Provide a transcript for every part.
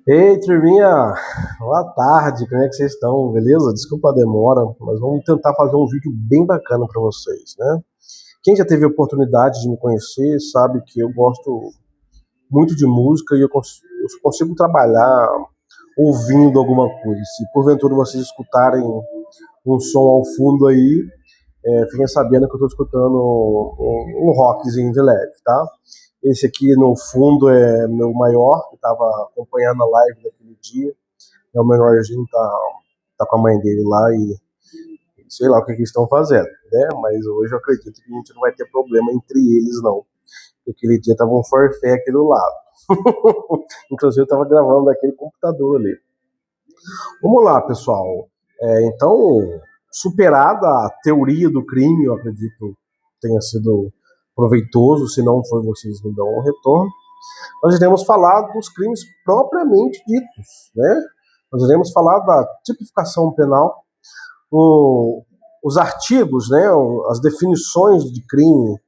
Ei, turminha! Boa tarde, como é que vocês estão? Beleza? Desculpa a demora, mas vamos tentar fazer um vídeo bem bacana para vocês, né? Quem já teve a oportunidade de me conhecer sabe que eu gosto muito de música e eu consigo trabalhar ouvindo alguma coisa. Se porventura vocês escutarem um som ao fundo aí, fiquem sabendo que eu estou escutando um rockzinho de leve, tá? Esse aqui no fundo é meu maior, que estava acompanhando a live daquele dia. É o menorzinho, tá com a mãe dele lá e sei lá o que eles estão fazendo, né? Mas hoje eu acredito que a gente não vai ter problema entre eles, não. Porque aquele dia tava um forfé aqui do lado. Inclusive eu tava gravando daquele computador ali. Vamos lá, pessoal. Então, superada a teoria do crime, eu acredito tenha sido proveitoso, se não for, vocês me dão um retorno. Nós iremos falar dos crimes propriamente ditos, né? Nós iremos falar da tipificação penal, os artigos, né, as definições de crime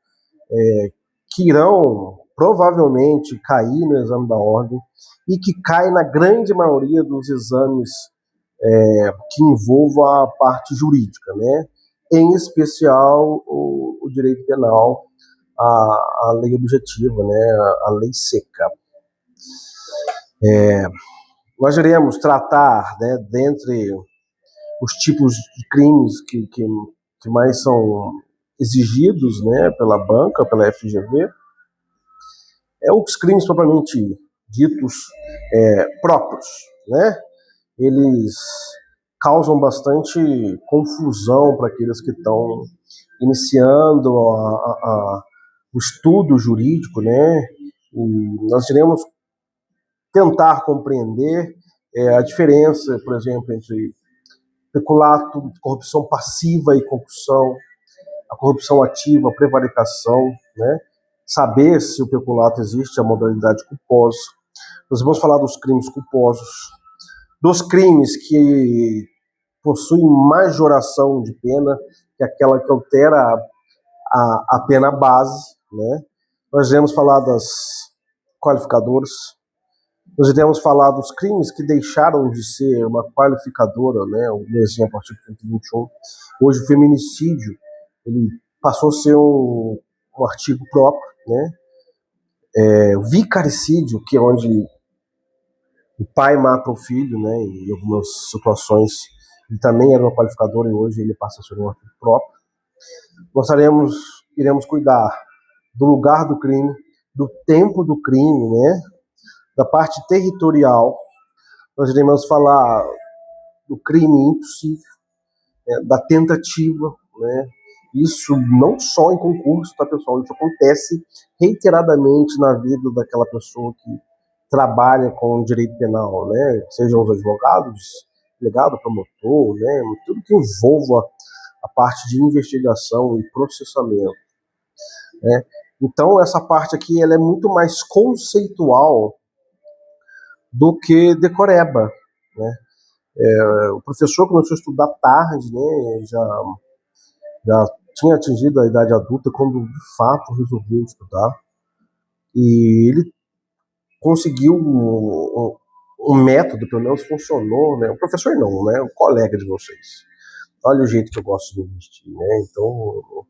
que irão provavelmente cair no exame da ordem e que cai na grande maioria dos exames que envolvam a parte jurídica, né? Em especial o direito penal, a lei objetiva, né? A lei seca. Nós iremos tratar, né, dentre os tipos de crimes que mais são exigidos, né, pela banca, pela FGV, os crimes propriamente ditos próprios, né? Eles causam bastante confusão para aqueles que estão iniciando o estudo jurídico, né? E nós iremos tentar compreender a diferença, por exemplo, entre peculato, corrupção passiva e concussão, a corrupção ativa, a prevaricação, né? Saber se o peculato existe, a modalidade culposa. Nós vamos falar dos crimes culposos, dos crimes que possuem majoração de pena, que é aquela que altera a pena base, né? Nós iremos falar das qualificadoras, nós iremos falar dos crimes que deixaram de ser uma qualificadora, né? Um exemplo, artigo 121. Hoje o feminicídio ele passou a ser um artigo próprio, né? O vicaricídio, que é onde o pai mata o filho, né? Em algumas situações ele também era uma qualificadora e hoje ele passa a ser um artigo próprio. Nós iremos cuidar do lugar do crime, do tempo do crime, né? Da parte territorial. Nós iremos falar do crime impossível, da tentativa, né? Isso não só em concurso, tá, pessoal? Isso acontece reiteradamente na vida daquela pessoa que trabalha com direito penal, né? Sejam os advogados, delegado, promotor, né? Tudo que envolva a parte de investigação e processamento, né? Então, essa parte aqui ela é muito mais conceitual do que decoreba, né? O professor começou a estudar tarde, né? Já tinha atingido a idade adulta quando de fato resolveu estudar e ele conseguiu um método, pelo menos funcionou, né? O professor não, né? O colega de vocês. Olha o jeito que eu gosto de investir, né? Então,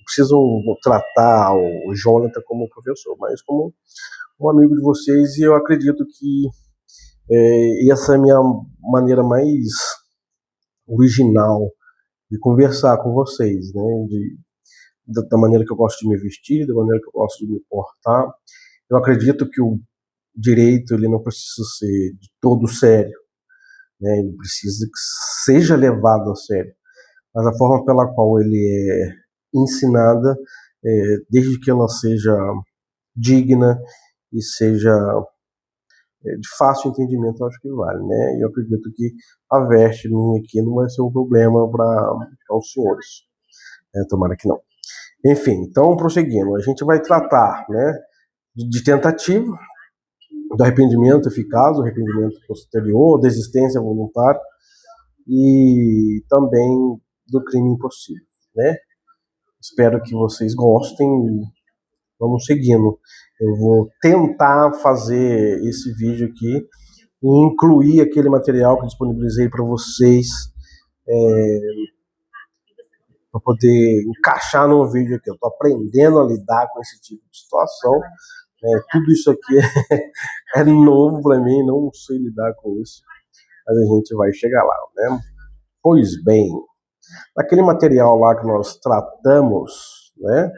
preciso tratar o Jonathan como professor, mas como um amigo de vocês, e eu acredito que essa é a minha maneira mais original de conversar com vocês, né? Da maneira que eu gosto de me vestir, da maneira que eu gosto de me portar. Eu acredito que o direito ele não precisa ser de todo sério, né? Ele precisa que seja levado a sério, mas a forma pela qual ele é ensinada, desde que ela seja digna e seja de fácil entendimento, eu acho que vale, né? E eu acredito que a veste minha aqui não vai ser um problema para os senhores, tomara que não. Enfim, então prosseguindo, a gente vai tratar, né, de tentativa, do arrependimento eficaz, do arrependimento posterior, desistência voluntária e também do crime impossível, né? Espero que vocês gostem. vamos seguindo. Eu vou tentar fazer esse vídeo aqui e incluir aquele material que eu disponibilizei para vocês, para poder encaixar no vídeo aqui. Eu estou aprendendo a lidar com esse tipo de situação. Tudo isso aqui é novo para mim, não sei lidar com isso, mas a gente vai chegar lá, né? Pois bem, naquele material lá que nós tratamos, né,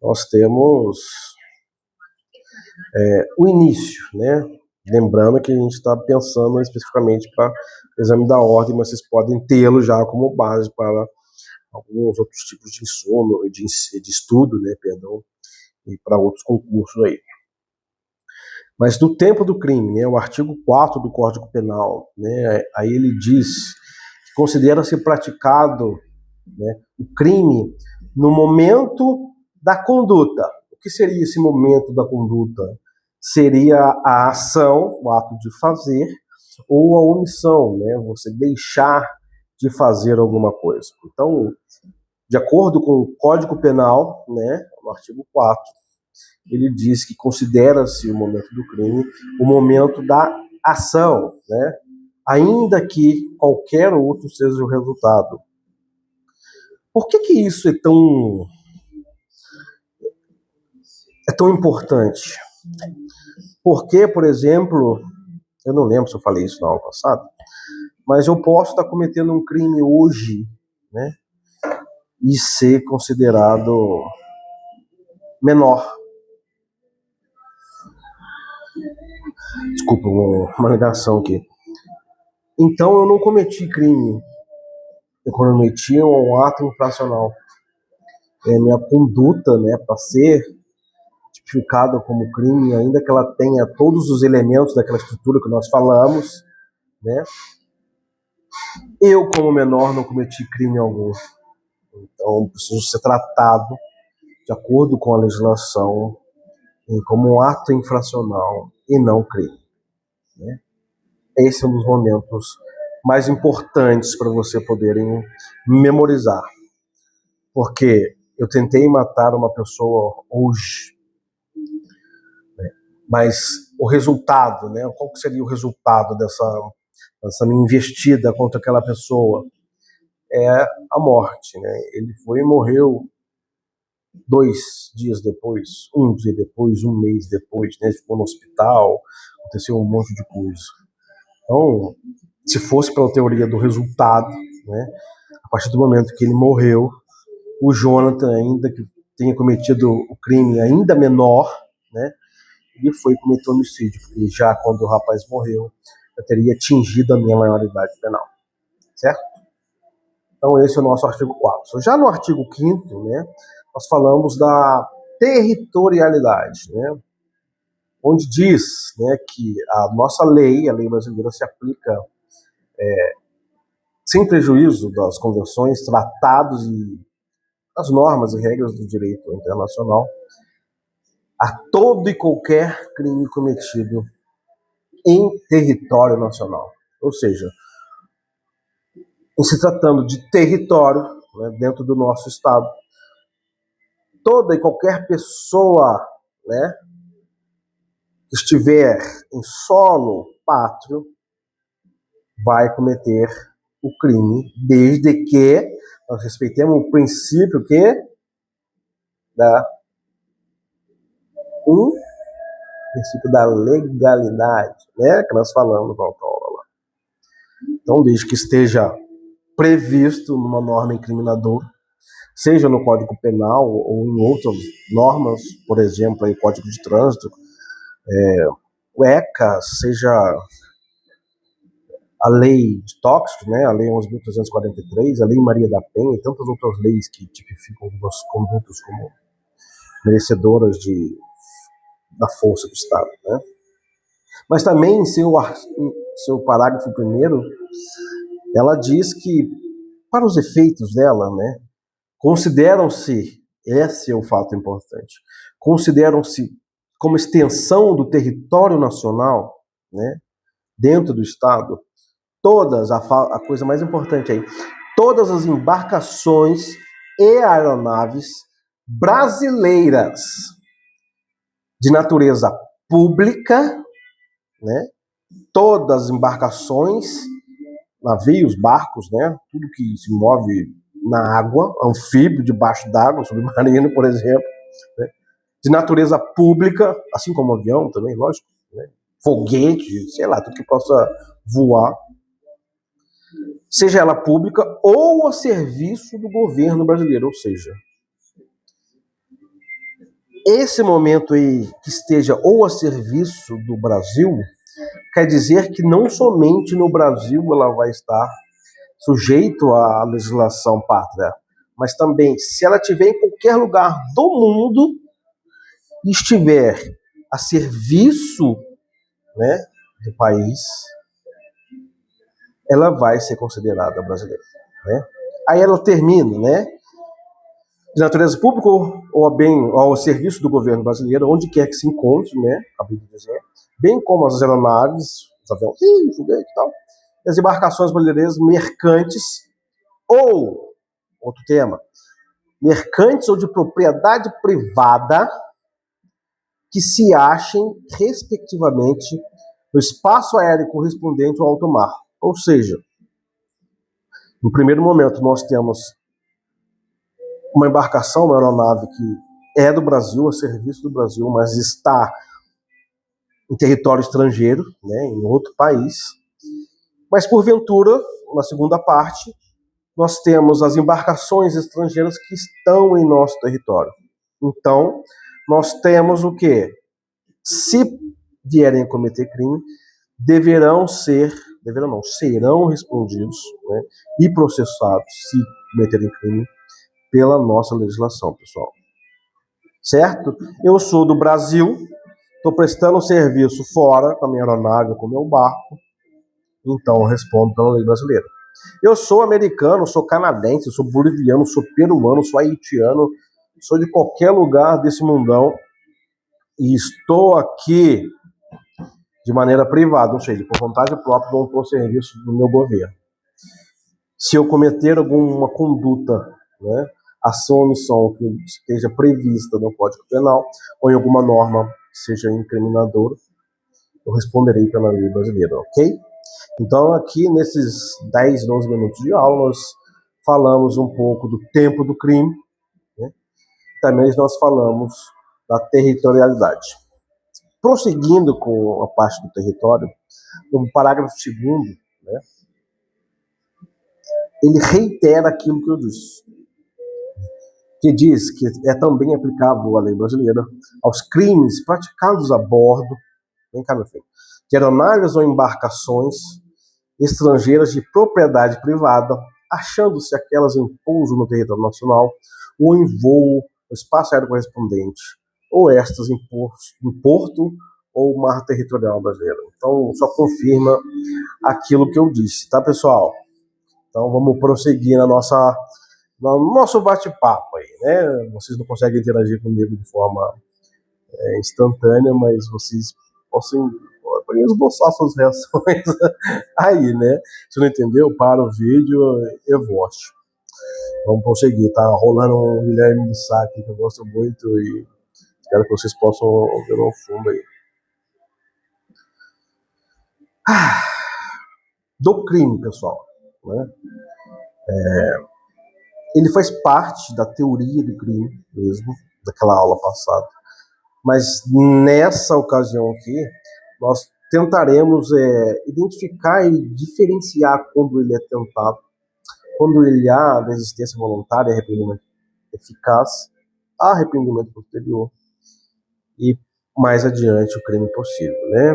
nós temos o início, né? Lembrando que a gente está pensando especificamente para o exame da ordem, mas vocês podem tê-lo já como base para alguns outros tipos de ensino, de estudo, né, perdão, e para outros concursos aí. Mas do tempo do crime, né, o artigo 4º do Código Penal, né, aí ele diz que considera-se praticado, né, o crime no momento da conduta. O que seria esse momento da conduta? Seria a ação, o ato de fazer, ou a omissão, né, você deixar de fazer alguma coisa. Então, de acordo com o Código Penal, né, no artigo 4, ele diz que considera-se o momento do crime o momento da ação, né, ainda que qualquer outro seja o resultado. Por que isso é tão importante? Porque, por exemplo, eu não lembro se eu falei isso na aula passada, mas eu posso estar cometendo um crime hoje, né, e ser considerado menor. Desculpa, uma ligação aqui. Então eu não cometi crime, eu cometi um ato infracional. Minha conduta, né, para ser tipificada como crime, ainda que ela tenha todos os elementos daquela estrutura que nós falamos, né, eu como menor não cometi crime algum. Então preciso ser tratado de acordo com a legislação como um ato infracional e não crime, né? Esse é um dos momentos mais importantes para você poderem memorizar. Porque eu tentei matar uma pessoa hoje, né? Mas o resultado, né? Qual seria o resultado dessa minha investida contra aquela pessoa? É a morte, né? Ele foi e morreu 2 dias depois, 1 dia depois, 1 mês depois, né? Ficou no hospital, aconteceu um monte de coisa. Então, se fosse pela teoria do resultado, né, a partir do momento que ele morreu, o Jonathan, ainda que tenha cometido o crime ainda menor, né, ele foi cometer homicídio, porque já quando o rapaz morreu, eu teria atingido a minha maioridade penal, certo? Então esse é o nosso artigo 4º. Já no artigo 5º, né, nós falamos da territorialidade, né, onde diz, né, que a nossa lei, a lei brasileira, se aplica sem prejuízo das convenções, tratados e das normas e regras do direito internacional a todo e qualquer crime cometido em território nacional. Ou seja, em se tratando de território, né, dentro do nosso estado, toda e qualquer pessoa, né, que estiver em solo pátrio vai cometer o crime, desde que nós respeitemos o princípio princípio da legalidade, né, que nós falamos na outra aula lá. Então, desde que esteja previsto numa norma incriminadora, seja no Código Penal ou em outras normas, por exemplo, aí, Código de Trânsito, o ECA, seja a lei de tóxicos, né, a lei 11.343, a lei Maria da Penha e tantas outras leis que tipificam as condutas como merecedoras da força do Estado, né? Mas também em seu parágrafo 1º, ela diz que, para os efeitos dela, né, consideram-se, esse é o fato importante, consideram-se como extensão do território nacional, né, dentro do Estado, todas, a coisa mais importante aí, todas as embarcações e aeronaves brasileiras de natureza pública, né? Todas as embarcações, navios, barcos, né? Tudo que se move na água, anfíbio debaixo d'água, submarino, por exemplo, né? De natureza pública, assim como avião também, lógico, né? Foguete, sei lá, tudo que possa voar, seja ela pública ou a serviço do governo brasileiro, ou seja, esse momento aí que esteja ou a serviço do Brasil, quer dizer que não somente no Brasil ela vai estar sujeito à legislação pátria, mas também, se ela estiver em qualquer lugar do mundo e estiver a serviço, né, do país, ela vai ser considerada brasileira, né? Aí ela termina, né? De natureza pública ou bem ao serviço do governo brasileiro, onde quer que se encontre, né? Acabei de dizer, bem como as aeronaves, os aviões, foguete e tal, e as embarcações brasileiras mercantes ou, outro tema, mercantes ou de propriedade privada que se achem, respectivamente, no espaço aéreo correspondente ao alto mar. Ou seja, no primeiro momento nós temos uma embarcação, uma aeronave que é do Brasil, a serviço do Brasil, mas está em território estrangeiro, né, em outro país. Mas, porventura, na segunda parte, nós temos as embarcações estrangeiras que estão em nosso território. Então, nós temos o quê? Se vierem a cometer crime, serão respondidos, né, e processados, se cometerem crime, pela nossa legislação, pessoal. Certo? Eu sou do Brasil, estou prestando serviço fora com a minha aeronave, com o meu barco, então eu respondo pela lei brasileira. Eu sou americano, sou canadense, sou boliviano, sou peruano, sou haitiano, sou de qualquer lugar desse mundão e estou aqui de maneira privada, ou seja, por vontade própria, vou pôr serviço do meu governo. Se eu cometer alguma conduta, né, ação ou omissão que esteja prevista no Código Penal ou em alguma norma que seja incriminadora, eu responderei pela lei brasileira, ok? Então, aqui nesses 10, 12 minutos de aula, nós falamos um pouco do tempo do crime, né? Também nós falamos da territorialidade. Prosseguindo com a parte do território, no parágrafo 2º, né, ele reitera aquilo que eu disse, que diz que é também aplicável a lei brasileira aos crimes praticados a bordo, vem cá, meu filho, de aeronaves ou embarcações estrangeiras de propriedade privada, achando-se aquelas em pouso no território nacional ou em voo no espaço aéreo correspondente, ou estas em porto ou mar territorial brasileiro. Então, só confirma aquilo que eu disse, tá, pessoal? Então, vamos prosseguir no nosso bate-papo aí, né? Vocês não conseguem interagir comigo de forma instantânea, mas vocês podem esboçar suas reações aí, né? Se não entendeu, para o vídeo e vote. Vamos prosseguir, tá rolando um Guilherme de Sá aqui que eu gosto muito e espero que vocês possam ouvir no fundo aí. Do crime, pessoal, né? Ele faz parte da teoria do crime mesmo, daquela aula passada, mas nessa ocasião aqui, nós tentaremos identificar e diferenciar quando ele é tentado, quando ele há desistência voluntária, arrependimento eficaz, arrependimento posterior e mais adiante o crime possível, né?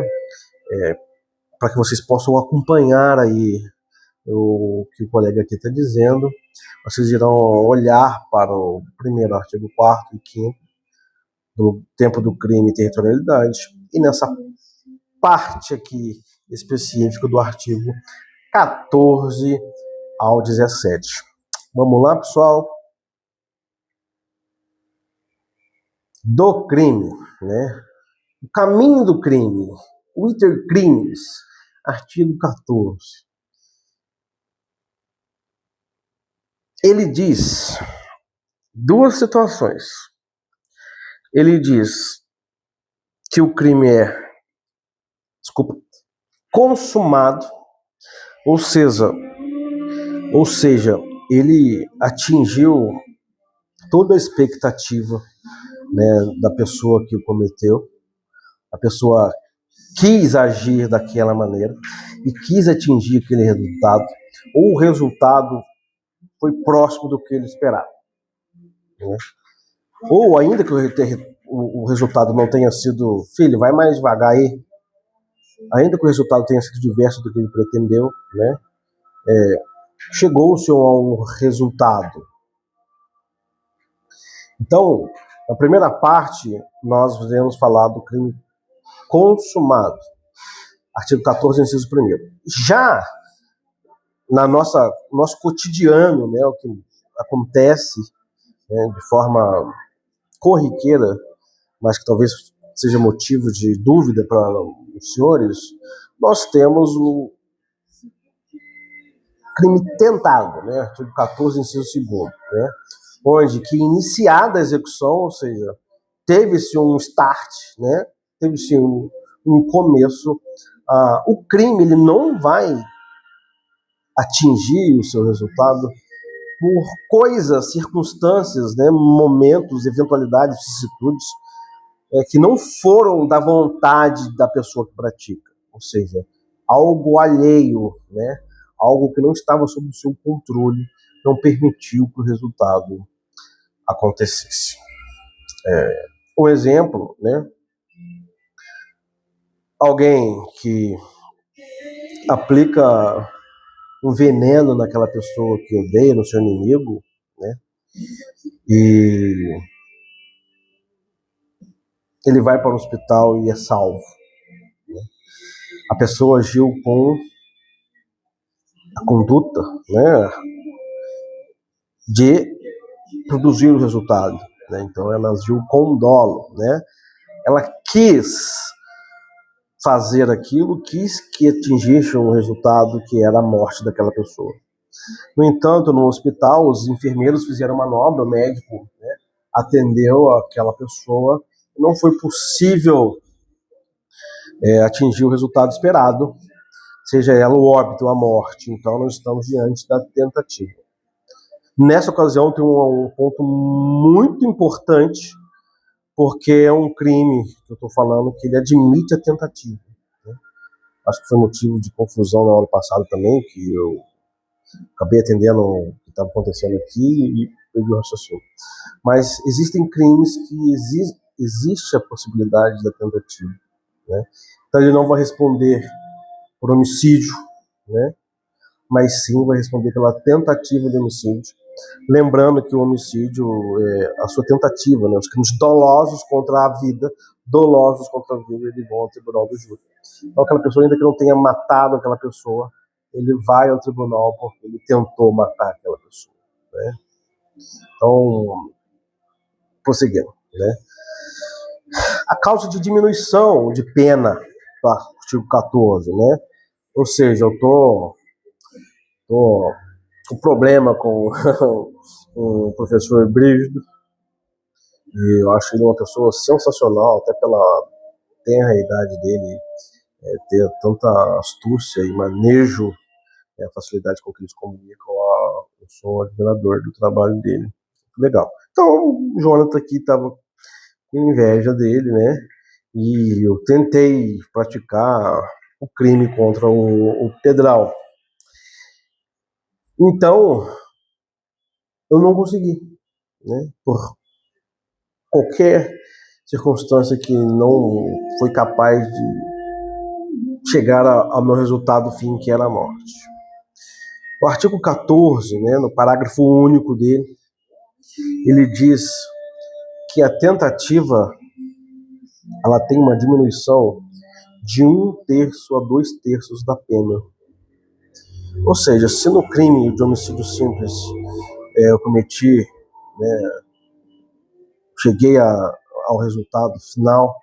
Para que vocês possam acompanhar aí o que o colega aqui está dizendo, vocês irão olhar para o primeiro artigo 4º e 5º do tempo do crime e territorialidade, e nessa parte aqui específica do artigo 14 ao 17. Vamos lá, pessoal? Do crime, né? O caminho do crime, o iter crimes, artigo 14. Ele diz duas situações. Ele diz que o crime é, consumado, ou seja, ele atingiu toda a expectativa, né, da pessoa que o cometeu. A pessoa quis agir daquela maneira e quis atingir aquele resultado, ou o resultado foi próximo do que ele esperava, né? Ou ainda que o resultado não tenha sido, filho, vai mais devagar aí, ainda que o resultado tenha sido diverso do que ele pretendeu, né? Chegou-se a um resultado. Então, na primeira parte, nós iremos falar do crime consumado, artigo 14, inciso 1º. Já na nosso cotidiano, né, o que acontece, né, de forma corriqueira, mas que talvez seja motivo de dúvida para os senhores, nós temos o crime tentado, né, artigo 14, inciso 2º, né, onde que iniciada a execução, ou seja, teve-se um start, né, teve-se um começo, o crime ele não vai atingir o seu resultado por coisas, circunstâncias, né, momentos, eventualidades, vicissitudes, que não foram da vontade da pessoa que pratica, ou seja, algo alheio, né, algo que não estava sob o seu controle, não permitiu que o resultado acontecesse. Um exemplo, né, alguém que aplica um veneno naquela pessoa que odeia, no seu inimigo, né, e ele vai para o hospital e é salvo. A pessoa agiu com a conduta, né, de produzir o resultado, né? Então ela agiu com dolo, né? Ela quis fazer aquilo, quis que atingisse um resultado que era a morte daquela pessoa. No entanto, no hospital, os enfermeiros fizeram manobra, o médico, né, atendeu aquela pessoa, não foi possível atingir o resultado esperado, seja ela o óbito ou a morte. Então nós estamos diante da tentativa. Nessa ocasião tem um ponto muito importante, porque é um crime que eu estou falando que ele admite a tentativa, né? Acho que foi motivo de confusão na hora passada também, que eu acabei atendendo o que estava acontecendo aqui e peguei o raciocínio. Mas existem crimes que existe a possibilidade da tentativa, né? Então ele não vai responder por homicídio, né, mas sim vai responder pela tentativa de homicídio. Lembrando que o homicídio é a sua tentativa, né, os crimes dolosos contra a vida, eles vão ao tribunal do júri. Então aquela pessoa, ainda que não tenha matado aquela pessoa, ele vai ao tribunal porque ele tentou matar aquela pessoa, né? Então, prosseguindo, né? A causa de diminuição de pena, tá? Artigo 14, né? Ou seja, eu tô com problema com o professor Brígido, e eu acho ele uma pessoa sensacional, até pela tenra idade dele, ter tanta astúcia e manejo, a facilidade com que eles comunicam. Eu sou admirador do trabalho dele. Legal. Então, o Jonathan aqui estava com inveja dele, né? E eu tentei praticar o crime contra o Pedral. Então, eu não consegui, né? Por qualquer circunstância que não foi capaz de chegar ao meu resultado fim, que era a morte. O artigo 14, né, no parágrafo único dele, ele diz que a tentativa ela tem uma diminuição de 1/3 a 2/3 da pena. Ou seja, se no crime de homicídio simples eu cometi, né, cheguei ao resultado final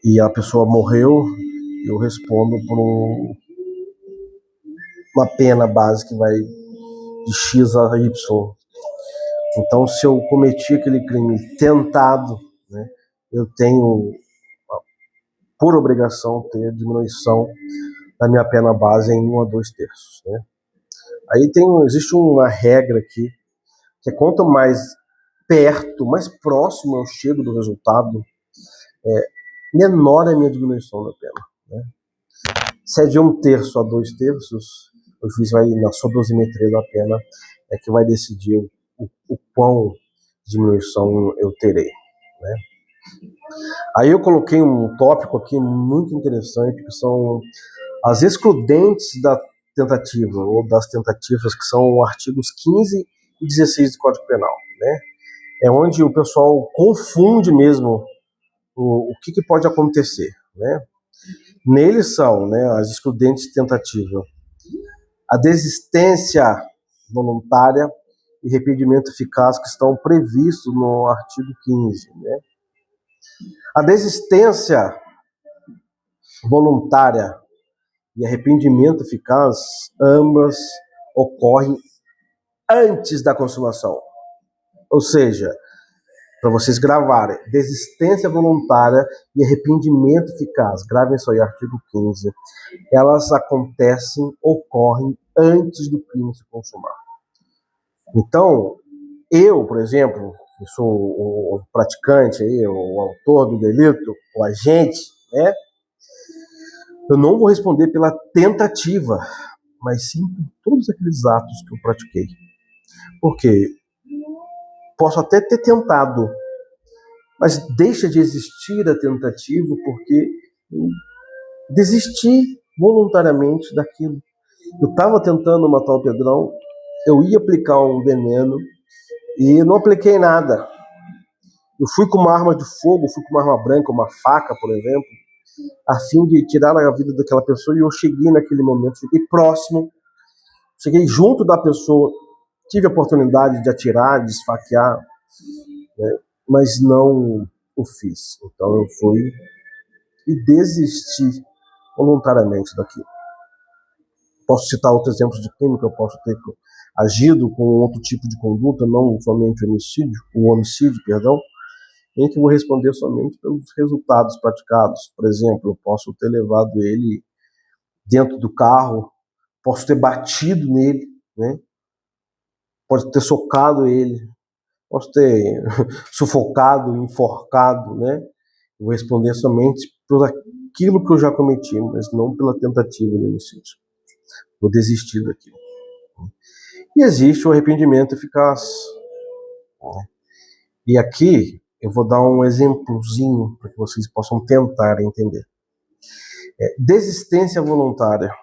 e a pessoa morreu, eu respondo por uma pena base que vai de X a Y. Então, se eu cometi aquele crime tentado, né, eu tenho, por obrigação, ter diminuição da minha pena base em 1 a 2/3. Né? Aí existe uma regra aqui, que é quanto mais perto, mais próximo eu chego do resultado, menor é a minha diminuição da pena. Né? Se é de 1/3 a 2/3, o juiz vai, na sua dosimetria da pena, é que vai decidir o quão diminuição eu terei. Né? Aí eu coloquei um tópico aqui muito interessante, que são as excludentes da tentativa, ou das tentativas, que são artigos 15 e 16 do Código Penal. Né? É onde o pessoal confunde mesmo o que pode acontecer. Né? Neles são, né, as excludentes de tentativa: a desistência voluntária e arrependimento eficaz, que estão previstos no artigo 15. Né? A desistência voluntária e arrependimento eficaz, ambas ocorrem antes da consumação. Ou seja, para vocês gravarem, desistência voluntária e arrependimento eficaz, gravem isso aí, artigo 15, elas ocorrem antes do crime se consumar. Então, eu, por exemplo, que sou o praticante, aí, o autor do delito, o agente, né, eu não vou responder pela tentativa, mas sim por todos aqueles atos que eu pratiquei. Porque posso até ter tentado, mas deixa de existir a tentativa porque eu desisti voluntariamente daquilo. Eu estava tentando matar o Pedrão, eu ia aplicar um veneno e não apliquei nada. Eu fui com uma arma de fogo, fui com uma arma branca, uma faca, por exemplo, a fim de tirar a vida daquela pessoa, e eu cheguei naquele momento, cheguei próximo, cheguei junto da pessoa, tive a oportunidade de atirar, de esfaquear, né, mas não o fiz. Então eu fui e desisti voluntariamente daquilo. Posso citar outros exemplos de crime que eu posso ter agido com outro tipo de conduta, não somente o homicídio, perdão, em que eu vou responder somente pelos resultados praticados. Por exemplo, eu posso ter levado ele dentro do carro, posso ter batido nele, né? Posso ter socado ele, posso ter sufocado, enforcado, né? Eu vou responder somente por aquilo que eu já cometi, mas não pela tentativa de homicídio. Vou desistir daquilo. E existe o arrependimento eficaz. E aqui eu vou dar um exemplozinho para que vocês possam tentar entender. Desistência voluntária.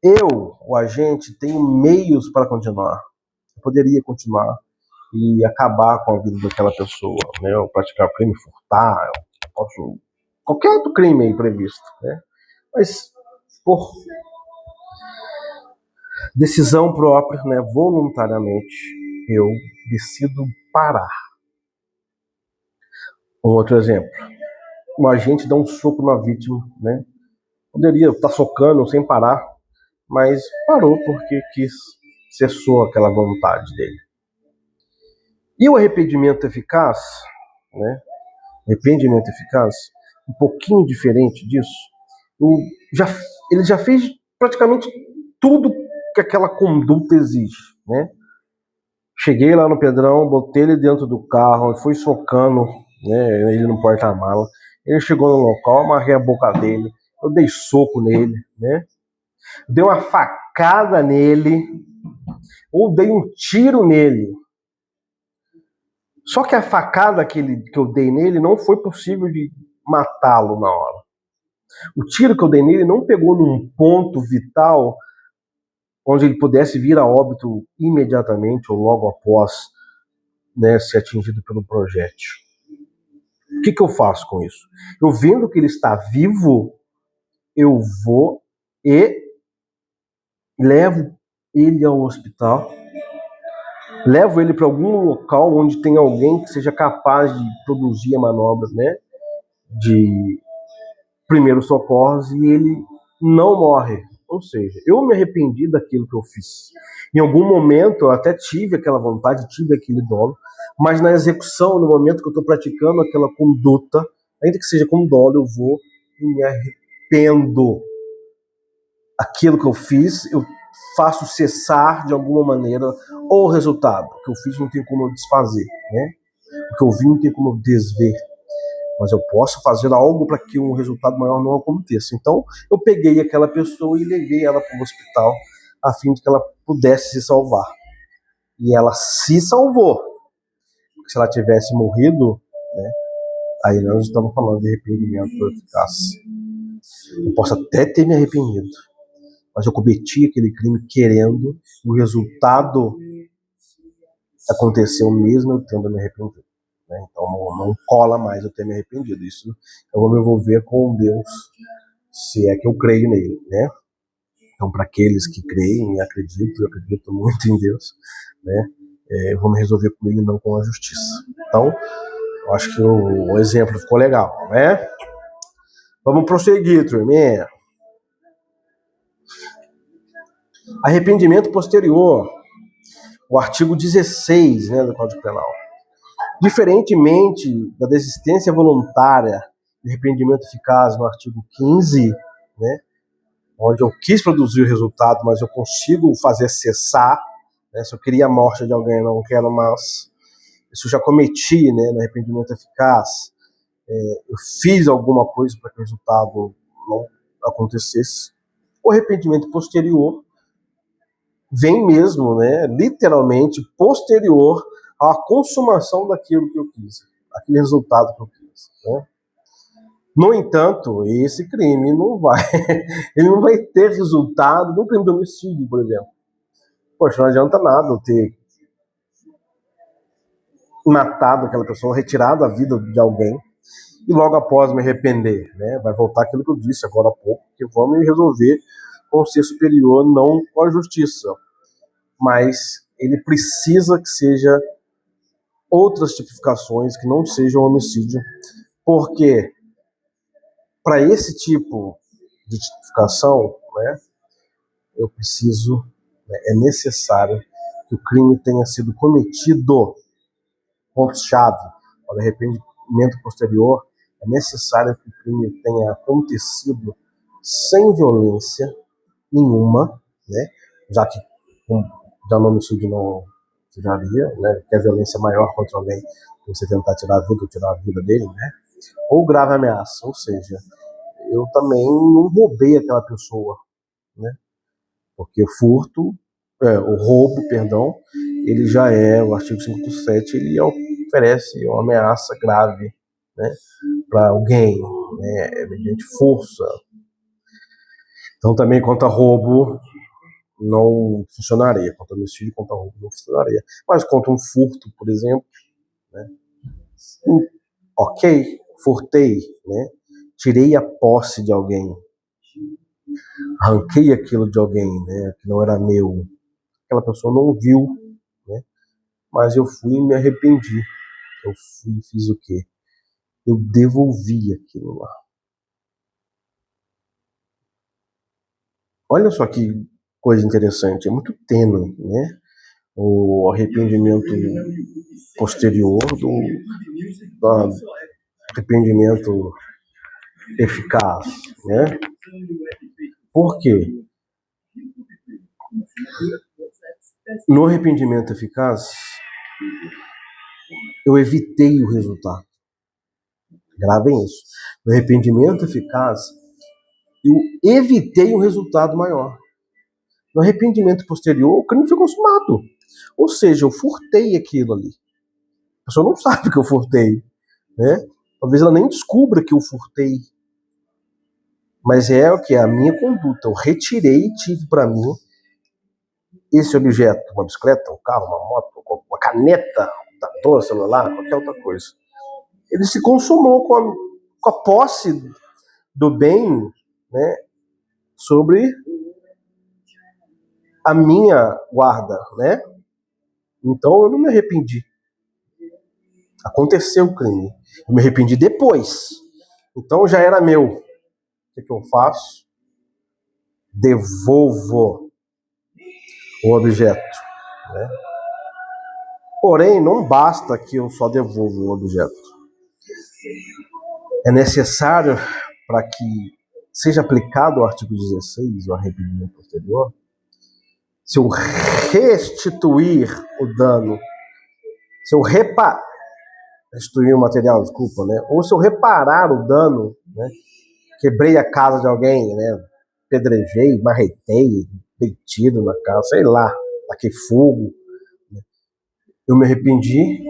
Eu, o agente, tenho meios para continuar. Eu poderia continuar e acabar com a vida daquela pessoa, né? Eu praticar o crime, furtar, eu posso qualquer outro crime aí previsto, né? Mas por decisão própria, né, voluntariamente, eu decido parar. Um outro exemplo: um agente dá um soco na vítima, né? Poderia estar socando sem parar, mas parou porque cessou aquela vontade dele. E o arrependimento eficaz, né? Arrependimento eficaz, um pouquinho diferente disso. Ele já fez praticamente tudo que aquela conduta exige, né? Cheguei lá no Pedrão, botei ele dentro do carro, fui socando, né, ele no porta-mala. Ele chegou no local, amarrei a boca dele, eu dei soco nele, né? Dei uma facada nele, ou dei um tiro nele. Só que a facada que eu dei nele não foi possível de matá-lo na hora. O tiro que eu dei nele não pegou num ponto vital onde ele pudesse vir a óbito imediatamente ou logo após, né, ser atingido pelo projétil. O que eu faço com isso? Eu vendo que ele está vivo, eu vou e levo ele ao hospital, levo ele para algum local onde tem alguém que seja capaz de produzir a manobra, né, de primeiros socorros, e ele não morre. Ou seja, eu me arrependi daquilo que eu fiz. Em algum momento eu até tive aquela vontade, tive aquele dolo, mas na execução, no momento que eu estou praticando aquela conduta, ainda que seja com dolo, eu vou e me arrependo. Aquilo que eu fiz, eu faço cessar de alguma maneira o resultado. O que eu fiz não tem como eu desfazer, né? O que eu vi não tem como eu desver. Mas eu posso fazer algo para que um resultado maior não aconteça. Então, eu peguei aquela pessoa e levei ela para o hospital a fim de que ela pudesse se salvar. E ela se salvou. Porque se ela tivesse morrido, né, aí nós estamos falando de arrependimento eficaz. Eu posso até ter me arrependido, mas eu cometi aquele crime querendo, e o resultado aconteceu mesmo eu tendo me arrependido. Né? Então não cola mais eu ter me arrependido. Isso eu vou me envolver com Deus, se é que eu creio nele, né? Então, para aqueles que creem e acreditam, eu acredito muito em Deus, né? Eu vou me resolver com ele, não com a justiça. Então, eu acho que o exemplo ficou legal, né? Vamos prosseguir, turminha. Arrependimento posterior. O artigo 16, né, do Código Penal. Diferentemente da desistência voluntária e arrependimento eficaz no artigo 15, né, onde eu quis produzir o resultado, mas eu consigo fazer cessar, né, se eu queria a morte de alguém, eu não quero mais. Isso eu já cometi, né, no arrependimento eficaz. Eu fiz alguma coisa para que o resultado não acontecesse. O arrependimento posterior vem mesmo, né, literalmente posterior à consumação daquilo que eu quis, aquele resultado que eu quis, né? No entanto, esse crime ele não vai ter resultado no crime de homicídio, por exemplo. Poxa, não adianta nada eu ter matado aquela pessoa, retirado a vida de alguém e logo após me arrepender, né? Vai voltar aquilo que eu disse agora há pouco, que vamos resolver com o ser superior, não com a justiça. Mas ele precisa que seja outras tipificações que não sejam homicídio, porque para esse tipo de tipificação, né, eu preciso, né, é necessário que o crime tenha sido cometido, ponto-chave, para o arrependimento posterior, é necessário que o crime tenha acontecido sem violência nenhuma, né, já que já no homicídio não tiraria, né, que a violência é maior contra alguém, você tentar tirar a vida ou tirar a vida dele, né, ou grave ameaça, ou seja, eu também não roubei aquela pessoa, né, porque o roubo, perdão, ele já é, o artigo 507, ele oferece uma ameaça grave, né, para alguém, né, mediante força. Então também contra roubo não funcionaria, contra homicídio, contra roubo não funcionaria. Mas contra um furto, por exemplo, né, ok, furtei, né, tirei a posse de alguém, arranquei aquilo de alguém, né, que não era meu, aquela pessoa não viu, né, mas eu fui e me arrependi. Eu fui e fiz o quê? Eu devolvi aquilo lá. Olha só que coisa interessante, é muito tênue, né? O arrependimento posterior do arrependimento eficaz, né? Por quê? No arrependimento eficaz, eu evitei o resultado. Gravem isso. No arrependimento eficaz, eu evitei um resultado maior. No arrependimento posterior, o crime foi consumado. Ou seja, eu furtei aquilo ali. A pessoa não sabe que eu furtei, né? Talvez ela nem descubra que eu furtei. Mas é o que? A minha conduta. Eu retirei e tive para mim esse objeto, uma bicicleta, um carro, uma moto, uma caneta, um computador, celular, qualquer outra coisa. Ele se consumou com a posse do bem, né, sobre a minha guarda, né? Então eu não me arrependi. Aconteceu o crime. Eu me arrependi depois. Então já era meu. O que eu faço? devolvo o objeto, né? Porém, não basta que eu só devolva o objeto. É necessário, para que seja aplicado o artigo 16, o arrependimento posterior, se eu restituir o dano, se eu restituir o material, desculpa, né? Ou se eu reparar o dano, né? Quebrei a casa de alguém, né? Pedrejei, marretei, dei tiro na casa, sei lá, taquei fogo, né? Eu me arrependi,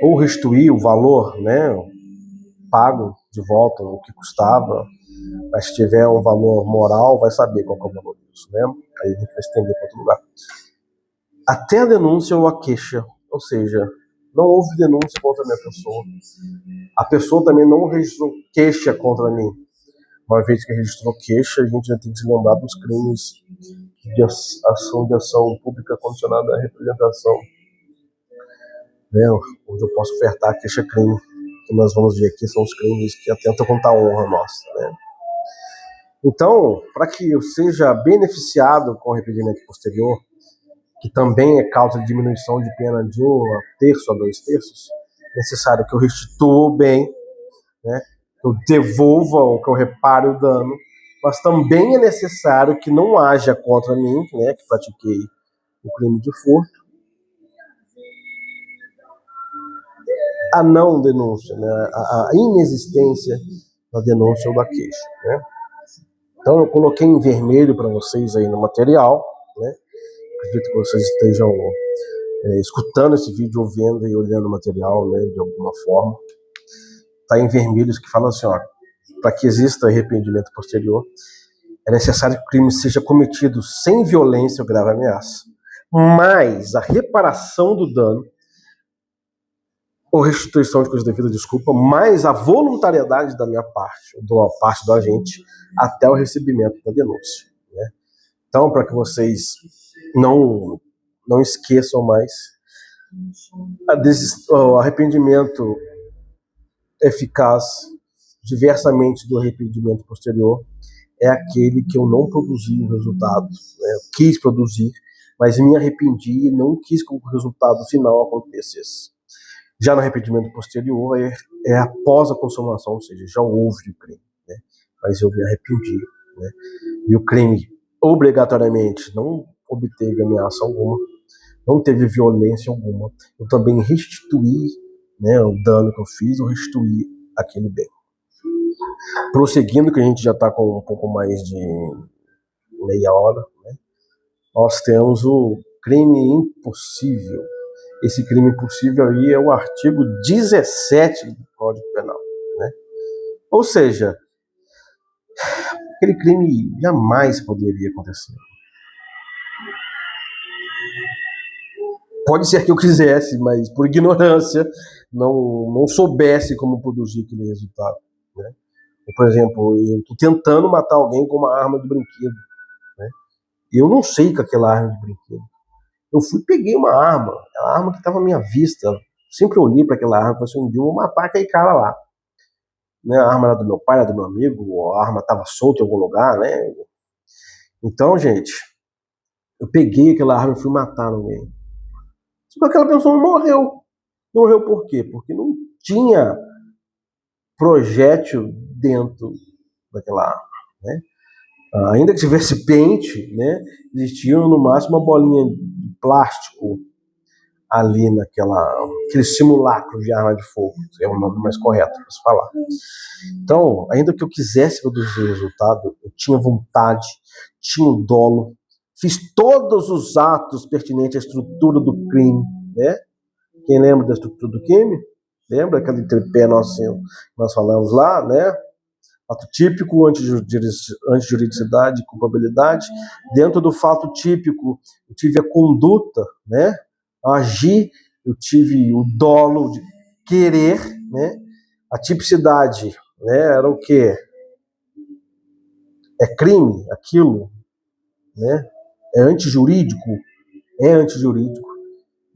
ou restituir o valor, né? Pago de volta o que custava, mas se tiver um valor moral, vai saber qual é o valor disso, né? Aí a gente vai estender para outro lugar. Até a denúncia ou a queixa, ou seja, não houve denúncia contra a minha pessoa. A pessoa também não registrou queixa contra mim. Uma vez que registrou queixa, a gente já tem que se lembrar dos crimes de ação pública condicionada à representação, né? Onde eu posso ofertar queixa-crime. Que nós vamos ver aqui são os crimes que atentam contra a honra nossa, né? Então, para que eu seja beneficiado com o arrependimento posterior, que também é causa de diminuição de pena de 1 terço a 2 terços, é necessário que eu restitua o bem, né? Que eu devolva ou que eu repare o dano, mas também é necessário que não haja contra mim, né, que pratiquei o crime de furto, a não denúncia, né, a inexistência da denúncia ou da queixa, né? Então eu coloquei em vermelho para vocês aí no material, né? Acredito que vocês estejam escutando esse vídeo, ouvindo e olhando o material, né, de alguma forma. Está em vermelho que fala assim, ó, para que exista arrependimento posterior, é necessário que o crime seja cometido sem violência ou grave ameaça, mas a reparação do dano ou restituição de coisa devida, desculpa, mais a voluntariedade da minha parte, ou da parte do agente, até o recebimento da denúncia, né? Então, para que vocês não esqueçam mais, o arrependimento eficaz, diversamente do arrependimento posterior, é aquele que eu não produzi o resultado, né? Eu quis produzir, mas me arrependi e não quis que o resultado final acontecesse. Já no arrependimento posterior é após a consumação, ou seja, já houve o crime, né? Mas eu me arrependi, né? E o crime obrigatoriamente não obteve ameaça alguma, não teve violência alguma. Eu também restituí, né, o dano que eu fiz, eu restituí aquele bem. Prosseguindo, que a gente já está com um pouco mais de meia hora, né? Nós temos o crime impossível. Esse crime impossível aí é o artigo 17 do Código Penal, né? Ou seja, aquele crime jamais poderia acontecer. Pode ser que eu quisesse, mas por ignorância não soubesse como produzir aquele resultado, né? Por exemplo, eu estou tentando matar alguém com uma arma de brinquedo, né? Eu não sei com aquela arma de brinquedo. Eu peguei uma arma, a arma que estava à minha vista. Sempre olhei para aquela arma e falei assim, um dia eu vou matar aquele cara lá, né? A arma era do meu pai, era do meu amigo, a arma estava solta em algum lugar, né? Então, gente, eu peguei aquela arma e fui matar alguém. Só que aquela pessoa morreu. Morreu por quê? Porque não tinha projétil dentro daquela arma, né? Ainda que tivesse pente, né, existia no máximo uma bolinha de plástico ali aquele simulacro de arma de fogo, é o nome mais correto para se falar. Então, ainda que eu quisesse produzir o resultado, eu tinha vontade, tinha o dolo, fiz todos os atos pertinentes à estrutura do crime, né? Quem lembra da estrutura do crime? Lembra aquele tripé nós falamos lá, né? Fato típico, antijuridicidade e culpabilidade. Dentro do fato típico, eu tive a conduta, né? Agir, eu tive o dolo de querer, né? A tipicidade, né? Era o quê? É crime, aquilo, né? É antijurídico,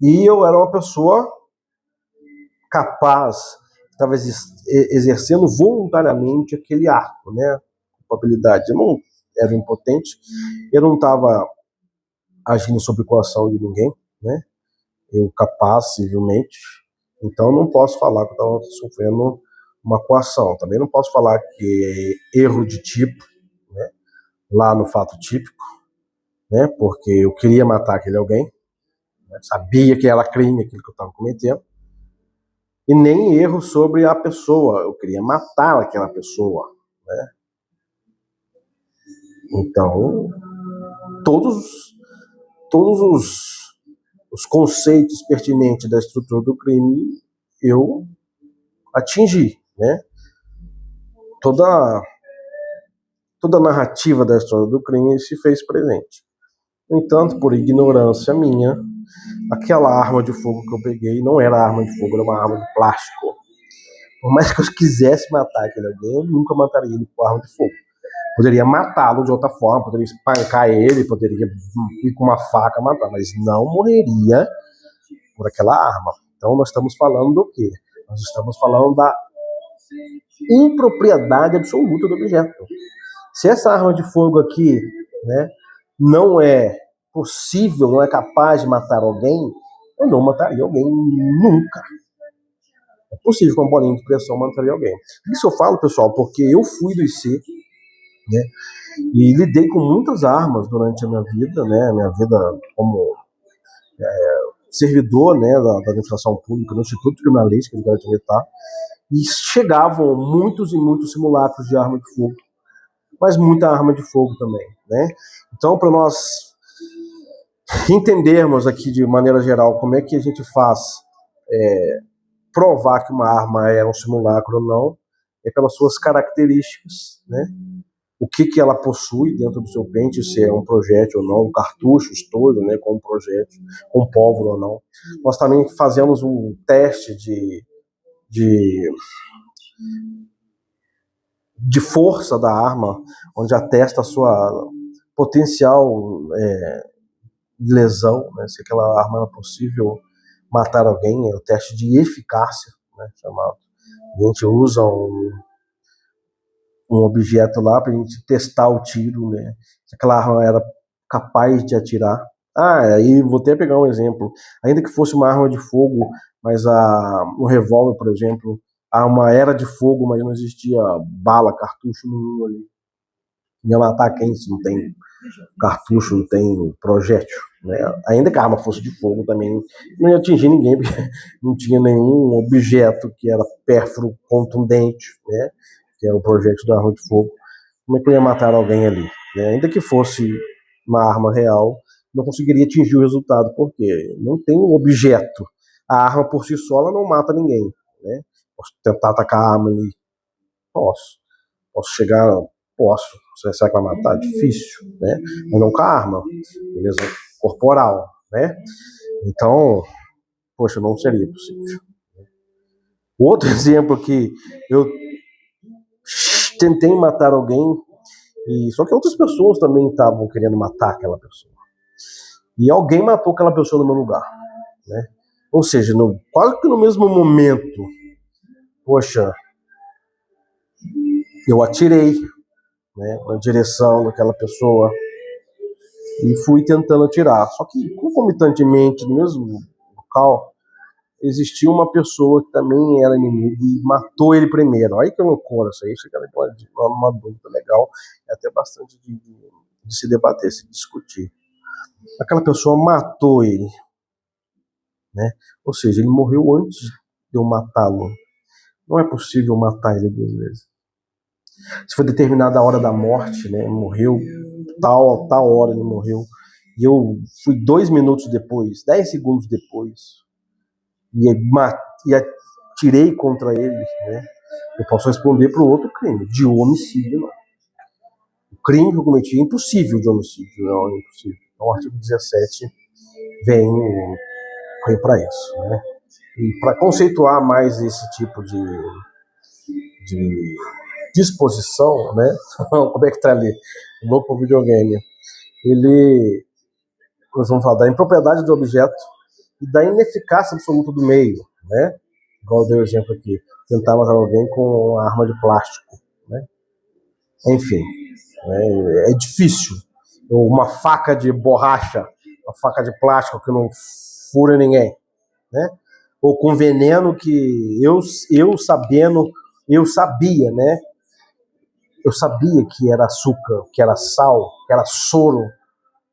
e eu era uma pessoa capaz, estava exercendo voluntariamente aquele ato, né? Culpabilidade. era impotente, eu não estava agindo sob coação de ninguém, né? Eu capaz, civilmente, então não posso falar que eu estava sofrendo uma coação. Também não posso falar que é erro de tipo, né? Lá no fato típico, né? Porque eu queria matar aquele alguém, né? Sabia que era crime aquilo que eu estava cometendo, e nem erro sobre a pessoa, eu queria matar aquela pessoa, né? Então, todos os conceitos pertinentes da estrutura do crime eu atingi, né? Toda a narrativa da história do crime se fez presente. No entanto, por ignorância minha, aquela arma de fogo que eu peguei não era arma de fogo, era uma arma de plástico. Por mais que eu quisesse matar aquele alguém, eu nunca mataria ele com arma de fogo. Poderia matá-lo de outra forma, poderia espancar ele, poderia ir com uma faca matar, mas não morreria por aquela arma. Então nós estamos falando do quê? Nós estamos falando da impropriedade absoluta do objeto. Se essa arma de fogo aqui, né, não é possível, não é capaz de matar alguém, eu não mataria alguém nunca. É possível com uma bolinha de pressão mataria alguém. Isso eu falo, pessoal, porque eu fui do IC, né, e lidei com muitas armas durante a minha vida, né, como servidor, né, da administração pública no Instituto Criminalístico de Guarda Militar, e chegavam muitos e muitos simulacros de arma de fogo, mas muita arma de fogo também, né? Então, para nós entendermos aqui de maneira geral como é que a gente faz provar que uma arma é um simulacro ou não, é pelas suas características, né? O que ela possui dentro do seu pente, se é um projétil ou não, um cartucho, estouro, né, com um projétil, com pólvora ou não. Nós também fazemos um teste de força da arma, onde atesta a sua potencial lesão, né, se aquela arma é possível matar alguém, é o teste de eficácia, né, chamado. A gente usa um objeto lá para a gente testar o tiro, né? Se aquela arma era capaz de atirar. Aí vou até pegar um exemplo. Ainda que fosse uma arma de fogo, mas um revólver, por exemplo, a arma era de fogo, mas não existia bala, cartucho nenhum ali. Ia matar quem se não tem cartucho, não tem projétil, né? Ainda que a arma fosse de fogo também, não ia atingir ninguém, porque não tinha nenhum objeto que era pérfuro contundente, né? Que é o projétil da arma de fogo. Como é que eu ia matar alguém ali? Né? Ainda que fosse uma arma real, não conseguiria atingir o resultado, porque não tem um objeto. A arma por si só ela não mata ninguém, né? Posso tentar atacar a arma ali? Posso. Posso chegar? Posso. Será que vai matar? Difícil, né? Mas não com a arma, beleza? Corporal, né? Então, poxa, não seria possível. Outro exemplo que eu tentei matar alguém, só que outras pessoas também estavam querendo matar aquela pessoa. E alguém matou aquela pessoa no meu lugar, né? Ou seja, quase que no mesmo momento, poxa, eu atirei, né, na direção daquela pessoa e fui tentando atirar. Só que concomitantemente, no mesmo local, existia uma pessoa que também era inimigo e matou ele primeiro. Aí que é loucura isso aí, chega numa dúvida legal, é até bastante de se debater, se discutir. Aquela pessoa matou ele, né? Ou seja, ele morreu antes de eu matá-lo. Não é possível matar ele 2 vezes. Se foi determinada a hora da morte, né? Morreu, tal hora ele morreu. E eu fui 2 minutos depois, 10 segundos depois, e atirei contra ele, né? Eu posso responder para o outro crime, de homicídio, não. O crime que eu cometi é impossível de homicídio, não é impossível. Então o artigo 17 vem para isso, né? E para conceituar mais esse tipo de disposição, né? Como é que tá ali? Louco pro videogame. Nós vamos falar da impropriedade do objeto e da ineficácia absoluta do meio, né? Igual eu dei o exemplo aqui, tentar matar alguém com uma arma de plástico, né? Enfim, né? É difícil. Uma faca de borracha, uma faca de plástico que não fura ninguém, né? Ou com veneno que eu sabia, né? Eu sabia que era açúcar, que era sal, que era soro.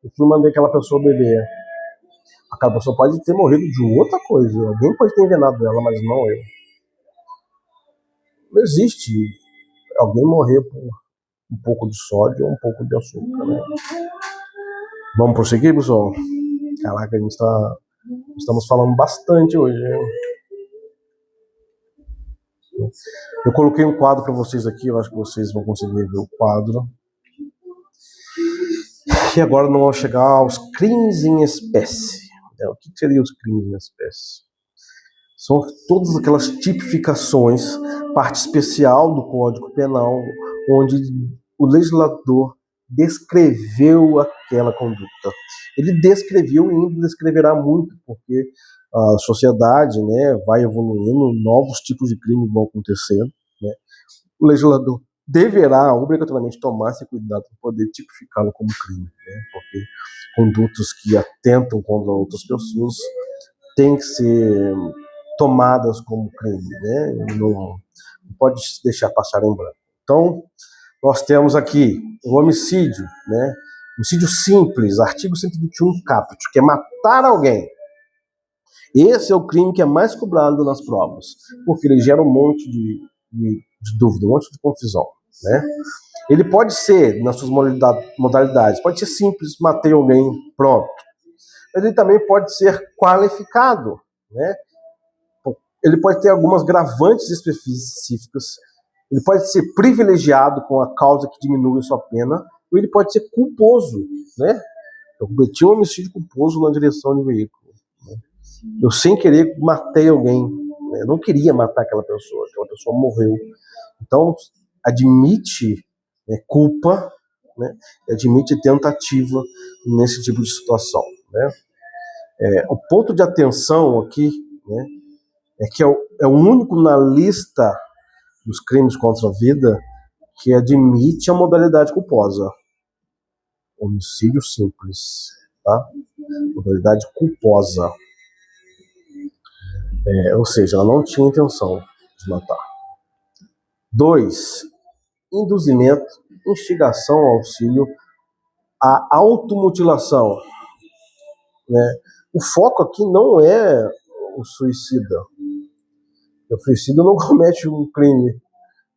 Eu fui mandar aquela pessoa beber. Aquela pessoa pode ter morrido de outra coisa. Alguém pode ter envenenado ela, mas não eu. Não existe alguém morrer por um pouco de sódio ou um pouco de açúcar, né? Vamos prosseguir, pessoal? Caraca, estamos falando bastante hoje, hein? Eu coloquei um quadro para vocês aqui, eu acho que vocês vão conseguir ver o quadro. E agora nós vamos chegar aos crimes em espécie. O que seriam os crimes em espécie? São todas aquelas tipificações, parte especial do Código Penal, onde o legislador descreveu aquela conduta. Ele descreveu e ainda descreverá muito, porque a sociedade, né, vai evoluindo, novos tipos de crimes vão acontecendo, né? O legislador deverá obrigatoriamente tomar esse cuidado para poder tipificá-lo como crime, né? Porque condutas que atentam contra outras pessoas têm que ser tomadas como crime, né? Não pode deixar passar em branco. Então, nós temos aqui o homicídio, né? Homicídio simples, artigo 121 caput, que é matar alguém. Esse é o crime que é mais cobrado nas provas, porque ele gera um monte de dúvida, um monte de confusão, né? Ele pode ser, nas suas modalidades, pode ser simples, matei alguém, pronto. Mas ele também pode ser qualificado, né? Ele pode ter algumas gravantes específicas, ele pode ser privilegiado com a causa que diminui a sua pena, ou ele pode ser culposo, né? Eu cometi um homicídio culposo na direção de veículo, né? Eu sem querer matei alguém, né? Eu não queria matar aquela pessoa morreu. Então admite, né, culpa, né? Admite tentativa nesse tipo de situação, né? O ponto de atenção aqui, né, é que é o único na lista dos crimes contra a vida que admite a modalidade culposa. Homicídio simples, tá? Modalidade culposa. Ou seja, ela não tinha intenção de matar. 2. Induzimento, instigação ao auxílio, a automutilação, né? O foco aqui não é o suicida. O suicida não comete um crime,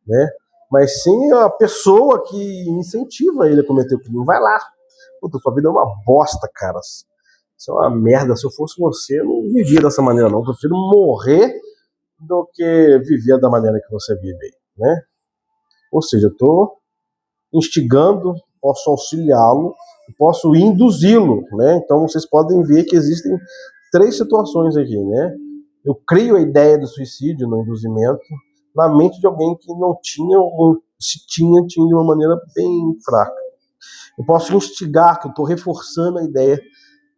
né? Mas sim a pessoa que incentiva ele a cometer o crime. Vai lá. Puta, sua vida é uma bosta, cara. Isso é uma merda. Se eu fosse você, eu não vivia dessa maneira, não. Eu prefiro morrer do que viver da maneira que você vive, né? Ou seja, eu tô instigando, posso auxiliá-lo, posso induzi-lo, né? Então vocês podem ver que existem 3 situações aqui, né? Eu crio a ideia do suicídio no induzimento na mente de alguém que não tinha, ou se tinha de uma maneira bem fraca. Eu posso instigar, que eu estou reforçando a ideia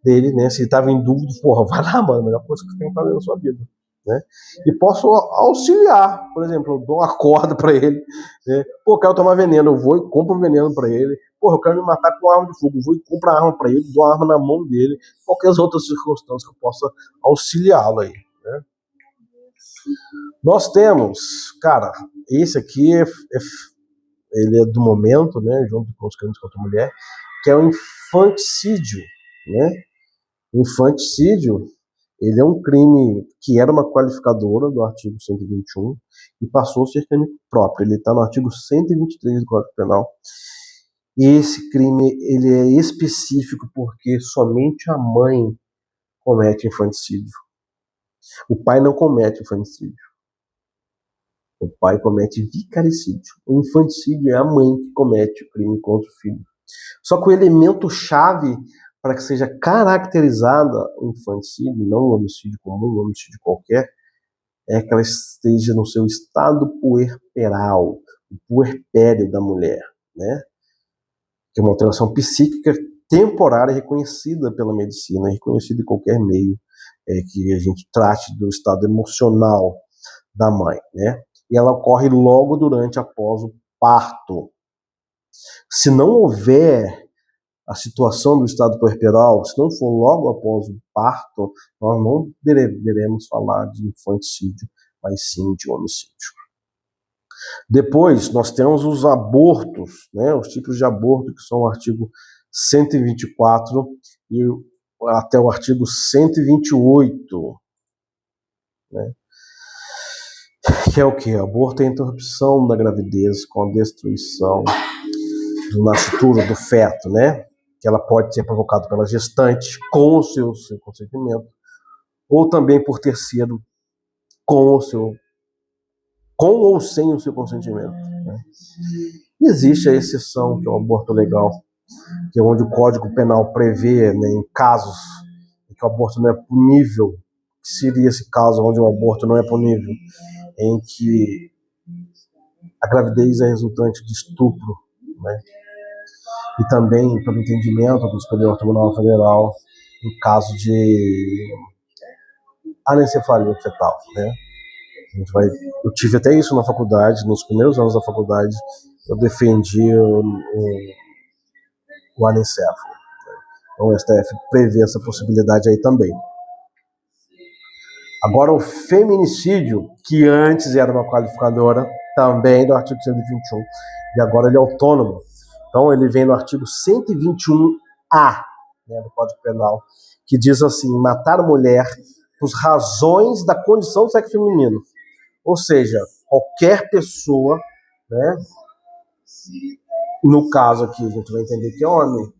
dele, né? Se ele estava em dúvida, porra, vai lá, mano, a melhor coisa que você tem que fazer na sua vida, né? E posso auxiliar, por exemplo, eu dou uma corda para ele, né? Pô, eu quero tomar veneno, eu vou e compro um veneno para ele. Pô, eu quero me matar com arma de fogo, eu vou e compro a arma para ele, dou a arma na mão dele, qualquer outras circunstâncias que eu possa auxiliá-lo aí, né? Nós temos, cara, esse aqui ele é do momento, né, junto com os crimes contra a mulher, que é o infanticídio, né? O infanticídio, ele é um crime que era uma qualificadora do artigo 121 e passou a ser crime próprio. Ele está no artigo 123 do Código Penal. E esse crime, ele é específico porque somente a mãe comete infanticídio. O pai não comete infanticídio. O pai comete vicaricídio. O infanticídio é a mãe que comete o crime contra o filho. Só que o elemento chave para que seja caracterizada o infanticídio, não um homicídio comum, um homicídio qualquer, é que ela esteja no seu estado puerperal, o puerpério da mulher, né? Que é uma alteração psíquica temporária reconhecida pela medicina, reconhecida em qualquer meio que a gente trate do estado emocional da mãe, né? E ela ocorre logo após o parto. Se não houver a situação do estado puerperal, se não for logo após o parto, nós não deveremos falar de infanticídio, mas sim de homicídio. Depois, nós temos os abortos, né, os tipos de aborto, que são o artigo 124 e até o artigo 128, né, que é o que? Aborto é a interrupção da gravidez com a destruição do nascituro, do feto, né, que ela pode ser provocada pela gestante com o seu consentimento, ou também por terceiro com ou sem o seu consentimento, né? Existe a exceção, que é o aborto legal, que é onde o Código Penal prevê, né, em casos em que o aborto não é punível, que seria esse caso onde o aborto não é punível, em que a gravidez é resultante de estupro, né? E também, pelo entendimento do Superior Tribunal Federal, em caso de anencefalia fetal, né? Eu tive até isso na faculdade, nos primeiros anos da faculdade, eu defendi o anencefalo. Então o STF prevê essa possibilidade aí também. Agora o feminicídio, que antes era uma qualificadora, também do artigo 121, e agora ele é autônomo. Então ele vem no artigo 121A, né, do Código Penal, que diz assim: matar a mulher por razões da condição do sexo feminino. Ou seja, qualquer pessoa, né, no caso aqui a gente vai entender que é homem,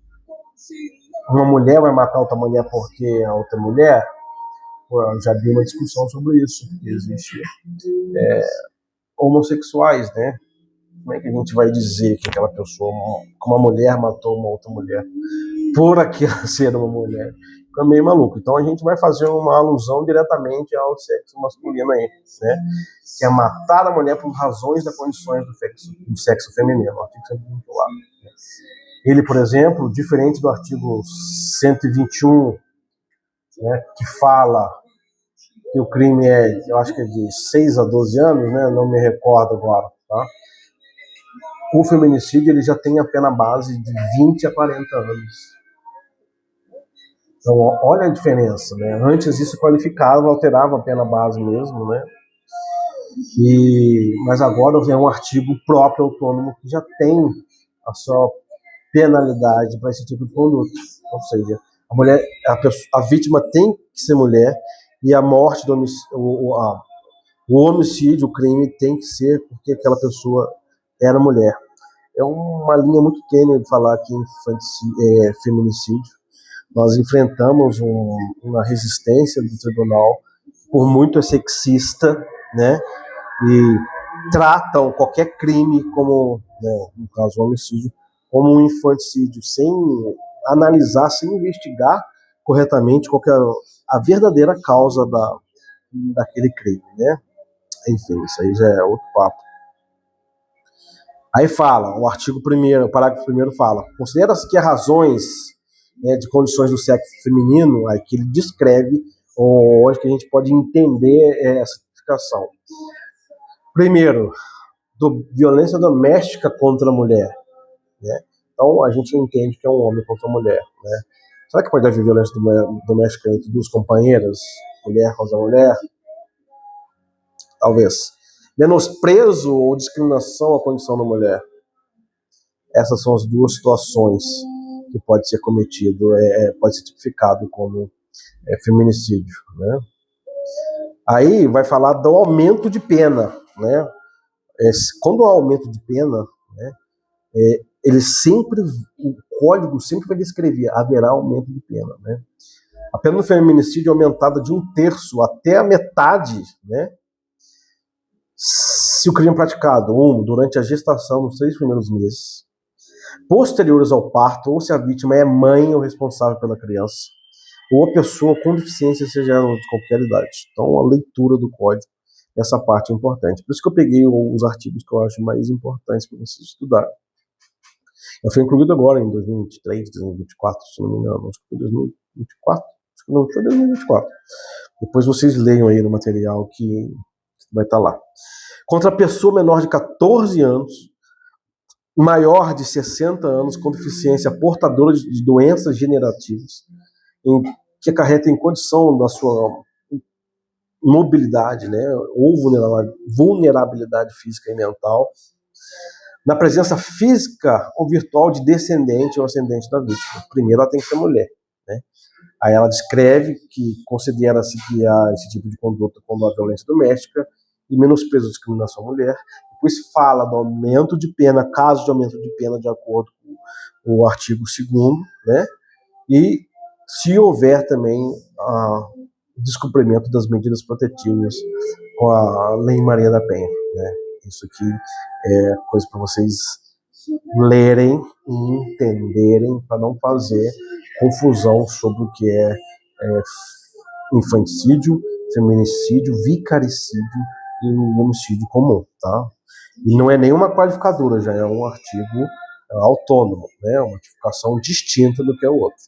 uma mulher vai matar outra mulher porque é outra mulher. Eu já vi uma discussão sobre isso, que existe homossexuais, né? Como é que a gente vai dizer que aquela pessoa, uma mulher matou uma outra mulher por aquela ser uma mulher? Fica meio maluco. Então a gente vai fazer uma alusão diretamente ao sexo masculino aí, né? Que é matar a mulher por razões das condições do sexo feminino, o artigo 124. Ele, por exemplo, diferente do artigo 121, né, que fala que o crime é, eu acho que é de 6 a 12 anos, né, não me recordo agora, tá? O feminicídio ele já tem a pena base de 20 a 40 anos. Então, olha a diferença, né? Antes isso qualificava, alterava a pena base mesmo, né? Mas agora é um artigo próprio, autônomo, que já tem a sua penalidade para esse tipo de conduta. Ou seja, a vítima tem que ser mulher e a morte, o homicídio, o crime tem que ser porque aquela pessoa era mulher. É uma linha muito tênue de falar que feminicídio. Nós enfrentamos uma resistência do tribunal, por muito é sexista, né? E tratam qualquer crime como, né, no caso o homicídio, como um infanticídio, sem analisar, sem investigar corretamente qual que é a verdadeira causa daquele crime, né? Enfim, isso aí já é outro papo. Aí fala, o artigo 1º, o parágrafo 1º fala: considera-se que as razões, né, de condições do sexo feminino, aí que ele descreve onde que a gente pode entender essa tipificação. Primeiro, violência doméstica contra a mulher, né? Então a gente entende que é um homem contra a mulher, né? Será que pode haver violência doméstica entre duas companheiras, mulher contra mulher? Talvez. Menosprezo ou discriminação à condição da mulher. Essas são as duas situações que pode ser cometido, pode ser tipificado como feminicídio, né? Aí vai falar do aumento de pena, né? Quando há aumento de pena, né, o código sempre vai descrever: haverá aumento de pena, né? A pena do feminicídio é aumentada de 1/3 até a metade, né? Se o crime é praticado, durante a gestação, nos 3 primeiros meses, posteriores ao parto, ou se a vítima é mãe ou responsável pela criança, ou a pessoa com deficiência, seja ela de qualquer idade. Então, a leitura do código, essa parte é importante. Por isso que eu peguei os artigos que eu acho mais importantes para vocês estudarem. Ela foi incluída agora em 2023, 2024, se não me engano. Acho que foi 2024. Acho que não, foi 2024. Depois vocês leiam aí no material que vai estar lá. Contra a pessoa menor de 14 anos, maior de 60 anos com deficiência portadora de doenças degenerativas, que acarretem condição da sua mobilidade, né, ou vulnerabilidade física e mental, na presença física ou virtual de descendente ou ascendente da vítima. Primeiro ela tem que ser mulher, né? Aí ela descreve que considera-se que há esse tipo de conduta quando há violência doméstica e menosprezo ou discriminação à mulher. Depois fala do aumento de pena, caso de aumento de pena de acordo com o artigo 2º, né? E se houver também descumprimento das medidas protetivas com a Lei Maria da Penha, né? Isso aqui é coisa para vocês lerem e entenderem, para não fazer confusão sobre o que é infanticídio, feminicídio, vicaricídio e o homicídio comum, tá? E não é nenhuma qualificadora, já é um artigo autônomo, né? Uma tipificação distinta do que é o outro.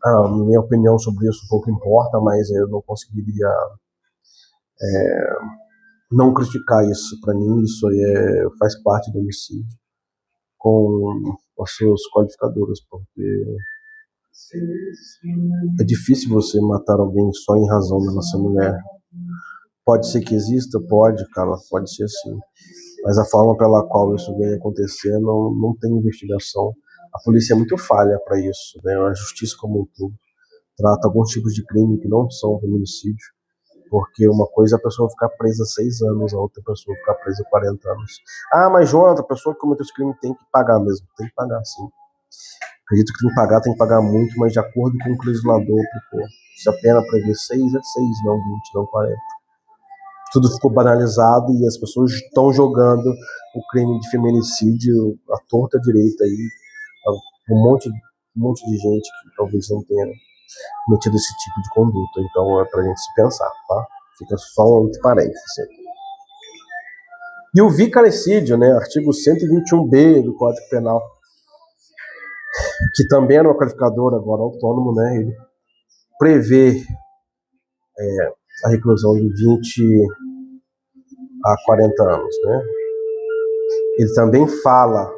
A minha opinião sobre isso pouco importa, mas eu não conseguiria não criticar isso. Para mim, isso aí faz parte do homicídio com as suas qualificadoras, porque é difícil você matar alguém só em razão dela ser mulher. Pode ser que exista, pode, cara, pode ser sim. Mas a forma pela qual isso vem acontecendo não tem investigação. A polícia é muito falha para isso, né? A justiça como um todo trata alguns tipos de crime que não são feminicídio, porque uma coisa é a pessoa ficar presa 6 anos, a outra pessoa ficar presa 40 anos. Ah, mas Jonathan, a pessoa que cometeu esse crime tem que pagar mesmo. Tem que pagar, sim. Acredito que tem que pagar muito, mas de acordo com o que o legislador aplicou. Se a pena prevê 6, é 6, não 20, não 40. Tudo ficou banalizado e as pessoas estão jogando o crime de feminicídio à torta direita aí. Um monte de gente que talvez não tenha cometido esse tipo de conduta. Então é pra gente se pensar, tá? Fica só um parênteses. E o vicaricídio, né? Artigo 121b do Código Penal, que também era uma qualificadora agora autônomo, né? Ele prevê a reclusão de 20 a 40 anos, né? Ele também fala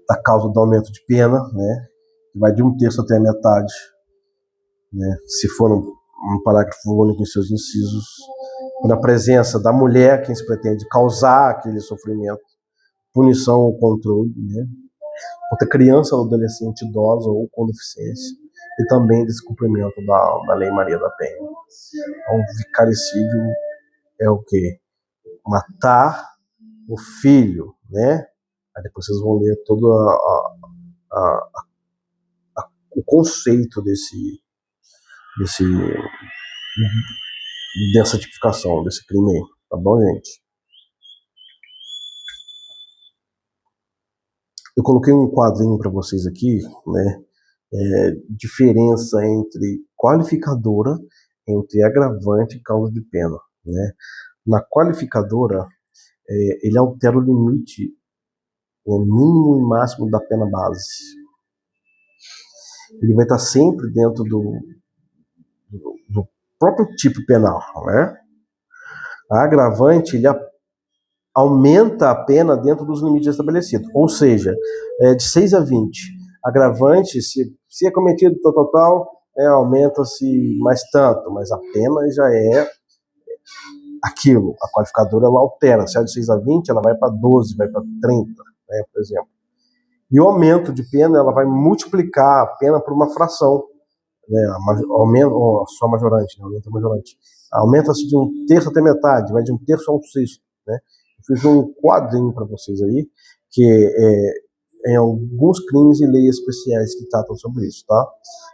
da causa do aumento de pena, né? Que vai de 1/3 até a metade, né? Se for um parágrafo único em seus incisos, na presença da mulher quem se pretende causar aquele sofrimento, punição ou controle, né? Contra criança ou adolescente idosa ou com deficiência, e também descumprimento da Lei Maria da Penha. Então, vicaricídio é o quê? Matar o filho, né? Aí depois vocês vão ler todo o conceito dessa tipificação, desse crime aí, tá bom, gente? Eu coloquei um quadrinho para vocês aqui, né? Diferença entre qualificadora, entre agravante e causa de pena, né? Na qualificadora, ele altera o limite mínimo e máximo da pena base. Ele vai estar sempre dentro do próprio tipo penal, né? A agravante, ele aumenta a pena dentro dos limites estabelecidos, ou seja, de 6 a 20. Agravante, se é cometido tal, aumenta-se mais tanto, mas a pena já é aquilo. A qualificadora ela altera, se é de 6 a 20, ela vai para 12, vai para 30, né, por exemplo. E o aumento de pena, ela vai multiplicar a pena por uma fração, né, só majorante, né, aumenta majorante. Aumenta-se de 1/3 até metade, vai de 1/3 a 1/6, né. Eu fiz um quadrinho para vocês aí, que em alguns crimes e leis especiais que tratam sobre isso, tá?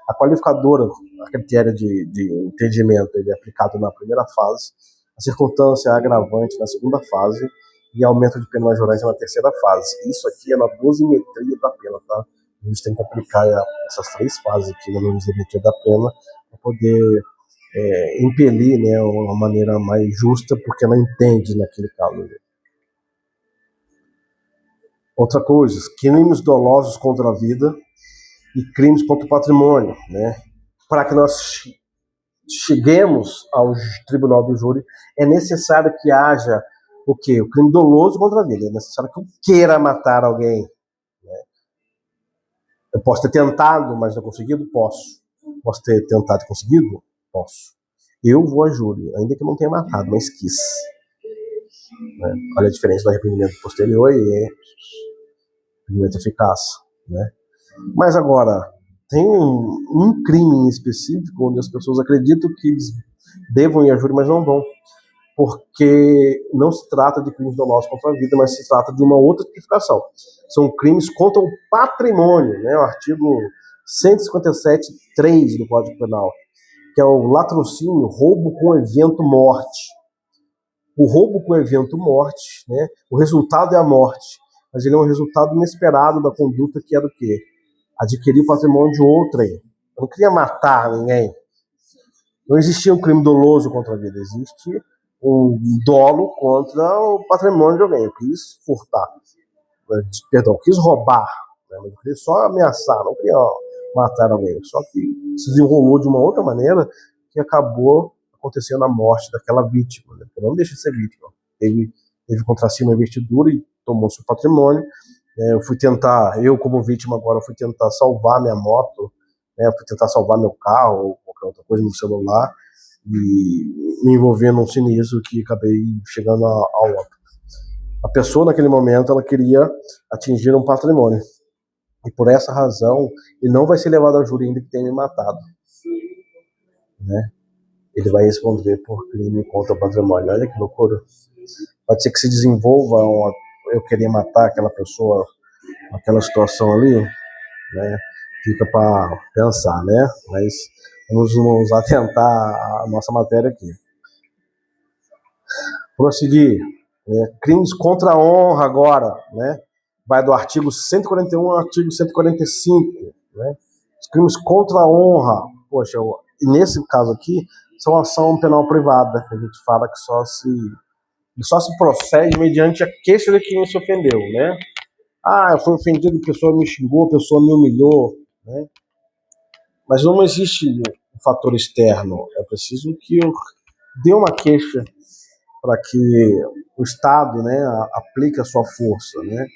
A qualificadora, a critério de entendimento, ele é aplicado na primeira fase, a circunstância agravante na segunda fase e aumento de pena majorante na terceira fase. Isso aqui é na dosimetria da pena, tá? A gente tem que aplicar essas 3 fases aqui na dosimetria da pena para poder impelir, né, uma maneira mais justa, porque ela entende naquele caso. Outra coisa, crimes dolosos contra a vida e crimes contra o patrimônio, né? Para que nós cheguemos ao tribunal do júri, é necessário que haja o quê? O crime doloso contra a vida. É necessário que eu queira matar alguém. Eu posso ter tentado, mas não conseguido? Posso. Posso ter tentado e conseguido? Posso. Eu vou a júri, ainda que eu não tenha matado, mas quis. Né? Olha a diferença do arrependimento posterior e arrependimento eficaz. Né? Mas agora, tem um crime em específico onde as pessoas acreditam que eles devam ir a júri, mas não vão. Porque não se trata de crimes dolosos contra a vida, mas se trata de uma outra tipificação. São crimes contra o patrimônio, né? O artigo 157.3 do Código Penal, que é o latrocínio, roubo com evento morte. O roubo com evento morte, né? O resultado é a morte, mas ele é um resultado inesperado da conduta que é do quê? Adquirir o patrimônio de outrem. Eu não queria matar ninguém. Não existia um crime doloso contra a vida, existe um dolo contra o patrimônio de alguém. Eu quis furtar, perdão, quis roubar, né? Mas eu queria só ameaçar, não queria matar alguém. Só que se desenrolou de uma outra maneira que acabou acontecendo a morte daquela vítima, né? Eu não deixei de ser vítima. Teve contra si uma investidura e tomou seu patrimônio. Eu como vítima agora, fui tentar salvar minha moto, né? Fui tentar salvar meu carro ou qualquer outra coisa, no celular, e me envolver num sinistro que acabei chegando ao óbito. A pessoa naquele momento ela queria atingir um patrimônio e por essa razão ele não vai ser levado a júri ainda que tenha me matado, né? Ele vai responder por crime contra o patrimônio. Olha que loucura. Pode ser que se desenvolva eu querer matar aquela pessoa naquela situação ali, né? Fica para pensar, né? Mas vamos atentar a nossa matéria aqui. Prosseguir. Crimes contra a honra agora, né? Vai do artigo 141 ao artigo 145, né? Os crimes contra a honra, poxa, nesse caso aqui, são ação penal privada, que a gente fala que só se procede mediante a queixa de quem se ofendeu, né? Eu fui ofendido, a pessoa me xingou, a pessoa me humilhou, né? Mas não existe um fator externo. É preciso que eu dê uma queixa para que o Estado, né, aplique a sua força, né?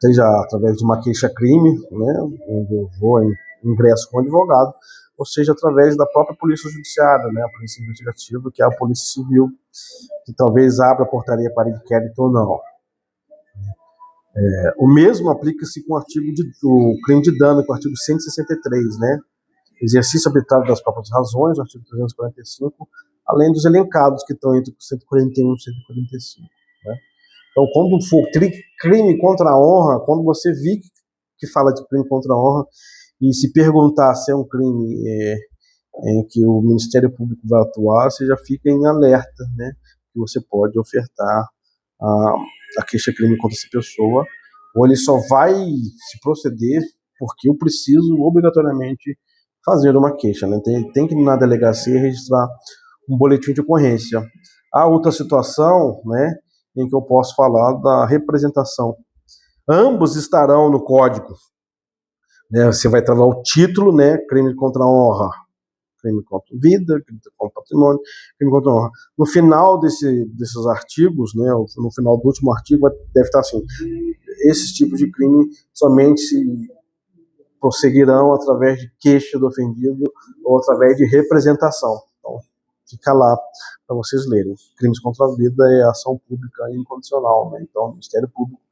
Seja através de uma queixa-crime, né, onde eu vou ingresso com um advogado, ou seja através da própria polícia judiciária, né, a polícia investigativa, que é a polícia civil, que talvez abra a portaria para inquérito ou não. O mesmo aplica-se com o crime de dano, com o artigo 163, né? Exercício arbitrário das próprias razões, o artigo 345, além dos elencados que estão entre 141 e 145. Né? Então, quando for crime contra a honra, quando você vir que fala de crime contra a honra e se perguntar se é um crime em que o Ministério Público vai atuar, você já fica em alerta, né? Que você pode ofertar a queixa-crime contra essa pessoa, ou ele só vai se proceder porque eu preciso obrigatoriamente fazer uma queixa, né? Tem que ir na delegacia registrar um boletim de ocorrência. Há outra situação, né, em que eu posso falar da representação. Ambos estarão no código, né? Você vai ter lá o título, né, crime contra a honra, crime contra a vida, crime contra o patrimônio, crime contra a honra. No final desses artigos, né, no final do último artigo, deve estar assim: esses tipos de crime somente se prosseguirão através de queixa do ofendido ou através de representação. Então, fica lá para vocês lerem. Crimes contra a vida é ação pública incondicional, né? Então, o Ministério Público,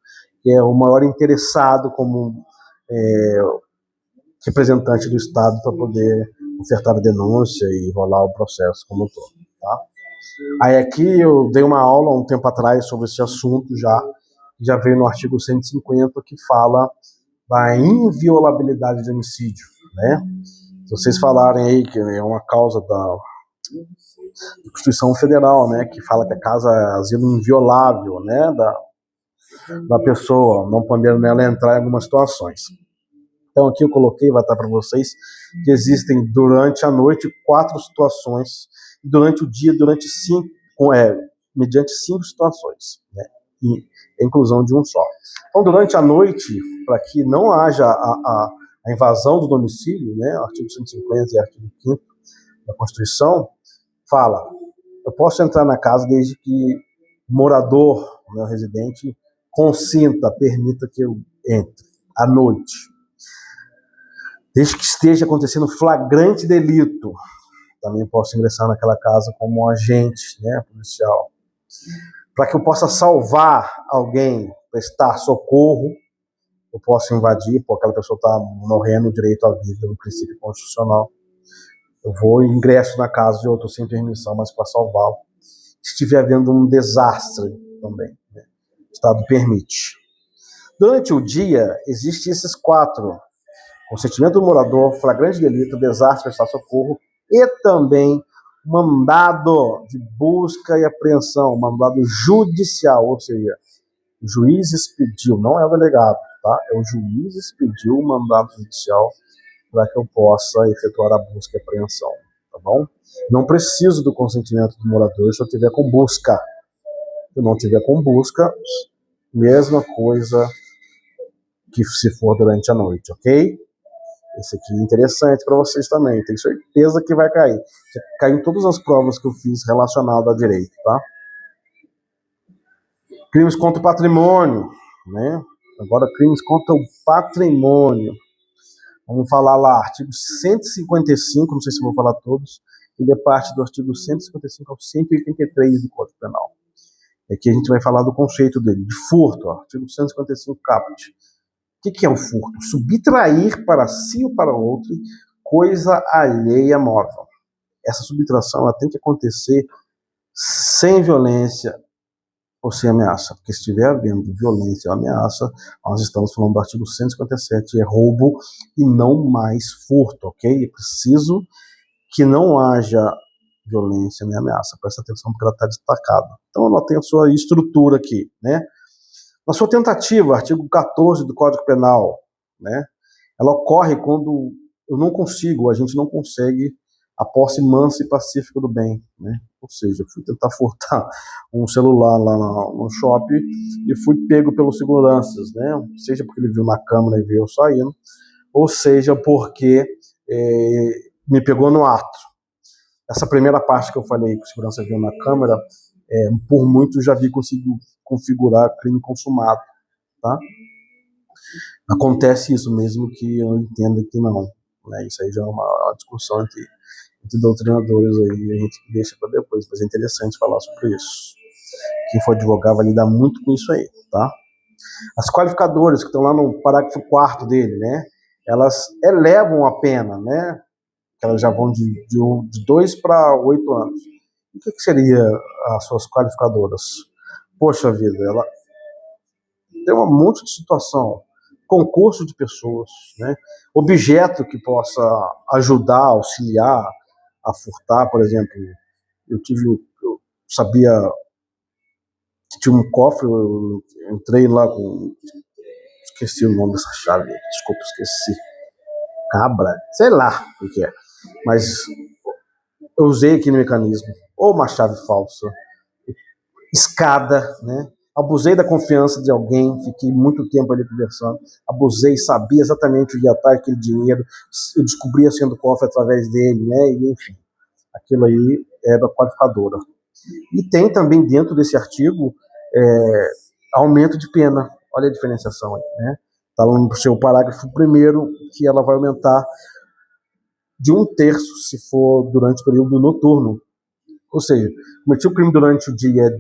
que é o maior interessado como representante do Estado para poder ofertar a denúncia e rolar o processo como um todo. Tá? Aí aqui eu dei uma aula um tempo atrás sobre esse assunto, já veio no artigo 150, que fala da inviolabilidade de homicídio, né? Se vocês falarem aí que é uma causa da Constituição Federal, né, que fala que a causa é asilo inviolável, né, da pessoa, não podendo ela entrar em algumas situações. Então aqui eu coloquei, vai estar para vocês, que existem durante a noite 4 situações, e durante o dia, mediante 5 situações, né, e a inclusão de um só. Então, durante a noite, para que não haja a invasão do domicílio, né, artigo 150 e artigo 5º, da Constituição, fala: eu posso entrar na casa desde que o morador, o meu residente, consinta, permita que eu entre à noite. Desde que esteja acontecendo flagrante delito, também posso ingressar naquela casa como agente, né, policial. Para que eu possa salvar alguém, prestar socorro, eu posso invadir, porque aquela pessoa está morrendo, direito à vida, no princípio constitucional. Eu vou e ingresso na casa de outro sem permissão, mas para salvá-lo. Se estiver havendo um desastre também, né, o Estado permite. Durante o dia, existem esses 4: consentimento do morador, flagrante delito, desastre, prestar socorro e também mandado de busca e apreensão, mandado judicial, ou seja, o juiz expediu, não é o delegado, tá? É o juiz expediu o mandado judicial para que eu possa efetuar a busca e apreensão, tá bom? Não preciso do consentimento do morador se eu tiver com busca. Se eu não tiver com busca, mesma coisa que se for durante a noite, ok? Esse aqui é interessante para vocês também, tenho certeza que vai cair. Caiu em todas as provas que eu fiz relacionadas a direito, tá? Crimes contra o patrimônio, né? Agora, crimes contra o patrimônio. Vamos falar lá, artigo 155, não sei se eu vou falar todos, ele é parte do artigo 155 ao 183 do Código Penal. Aqui a gente vai falar do conceito dele, de furto, ó, artigo 155 caput. O que é o furto? Subtrair para si ou para outro coisa alheia móvel. Essa subtração ela tem que acontecer sem violência ou sem ameaça, porque se estiver havendo violência ou ameaça, nós estamos falando do artigo 157, é roubo e não mais furto, ok? É preciso que não haja violência nem ameaça, presta atenção porque ela está destacada. Então ela tem a sua estrutura aqui, né? Na sua tentativa, artigo 14 do Código Penal, né? Ela ocorre quando eu não consigo, a gente não consegue a posse mansa e pacífica do bem, né? Ou seja, eu fui tentar furtar um celular lá no shopping e fui pego pelos seguranças, né? Seja porque ele viu na câmera e viu eu saindo, ou seja porque me pegou no ato. Essa primeira parte que eu falei que o segurança viu na câmera, por muito já vi conseguir configurar crime consumado, tá? Acontece isso mesmo que eu entenda que não, né? Isso aí já é uma discussão entre doutrinadores aí, a gente deixa para depois, mas é interessante falar sobre isso. Quem for advogado vai lidar muito com isso aí, tá? As qualificadoras que estão lá no parágrafo 4º dele, né? Elas elevam a pena, né? Elas já vão de 2 para 8 anos. O que seria as suas qualificadoras? Poxa vida, ela tem um monte de situação, concurso de pessoas, né? Objeto que possa ajudar, auxiliar a furtar, por exemplo. Eu sabia que tinha um cofre, eu entrei lá com... Esqueci o nome dessa chave, desculpa, esqueci. Cabra, sei lá o que é. Mas eu usei aquele mecanismo. Ou uma chave falsa, escada, né? Abusei da confiança de alguém, fiquei muito tempo ali conversando, abusei, sabia exatamente onde ia estar aquele dinheiro, eu descobria sendo cofre através dele, né? E, enfim, aquilo aí é da qualificadora. E tem também dentro desse artigo aumento de pena, olha a diferenciação aí, né? Está lá no seu parágrafo 1º que ela vai aumentar de 1/3 se for durante o período noturno. Ou seja, cometi o crime durante o dia,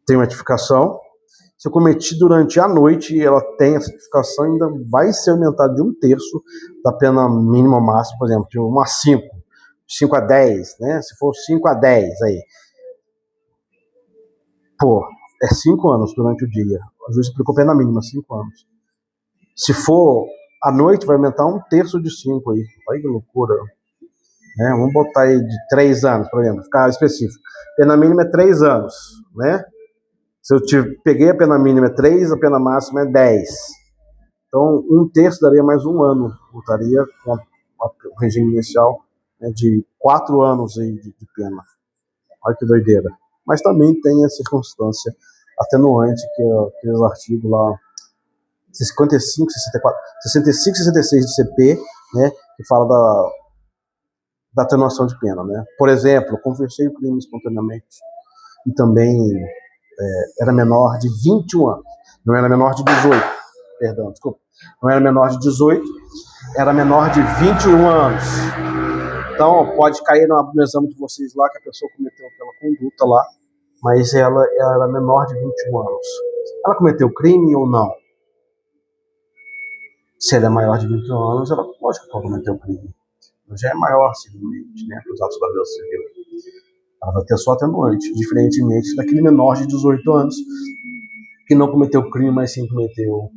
tem uma tipificação. Se eu cometi durante a noite, ela tem essa tipificação, ainda vai ser aumentada de 1/3 da pena mínima máxima, por exemplo, de 1 a 5, 5 a 10, né? Se for 5 a 10 aí, pô, é 5 anos durante o dia. O juiz aplicou pena mínima, 5 anos. Se for à noite, vai aumentar 1/3 de 5 aí. Olha que loucura. Né? Vamos botar aí de 3 anos, por exemplo, ficar específico. Pena mínima é 3 anos, né? Se eu peguei a pena mínima é 3, a pena máxima é 10. Então, 1/3 daria mais 1 ano. Voltaria com o regime inicial, né, de 4 anos aí de pena. Olha que doideira. Mas também tem a circunstância atenuante, que é aqueles artigos lá 55, 64, 65 e 66 do CP, né, que fala da atenuação de pena, né? Por exemplo, confessei o crime espontaneamente e também era menor de 21 anos, não era menor de 18, perdão, desculpa, não era menor de 18, era menor de 21 anos. Então, pode cair no exame de vocês lá que a pessoa cometeu aquela conduta lá, mas ela era menor de 21 anos. Ela cometeu crime ou não? Se ela é maior de 21 anos, ela pode cometer o crime. Ela já é maior civilmente, né, para os atos da violência civil. Ela vai ter só atenuante, diferentemente daquele menor de 18 anos que não cometeu crime, mas sim cometeu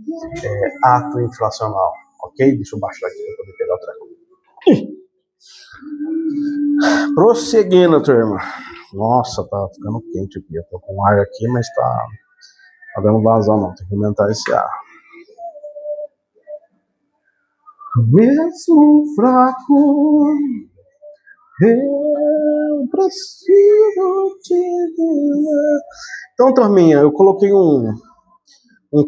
ato infracional. Ok? Deixa eu baixar aqui para poder pegar o treco. Prosseguindo, turma. Nossa, tá ficando quente aqui. Eu tô com ar aqui, mas tá dando vazão não. Tem que aumentar esse ar. Mesmo fraco, eu preciso te dizer. Então, turminha, eu coloquei um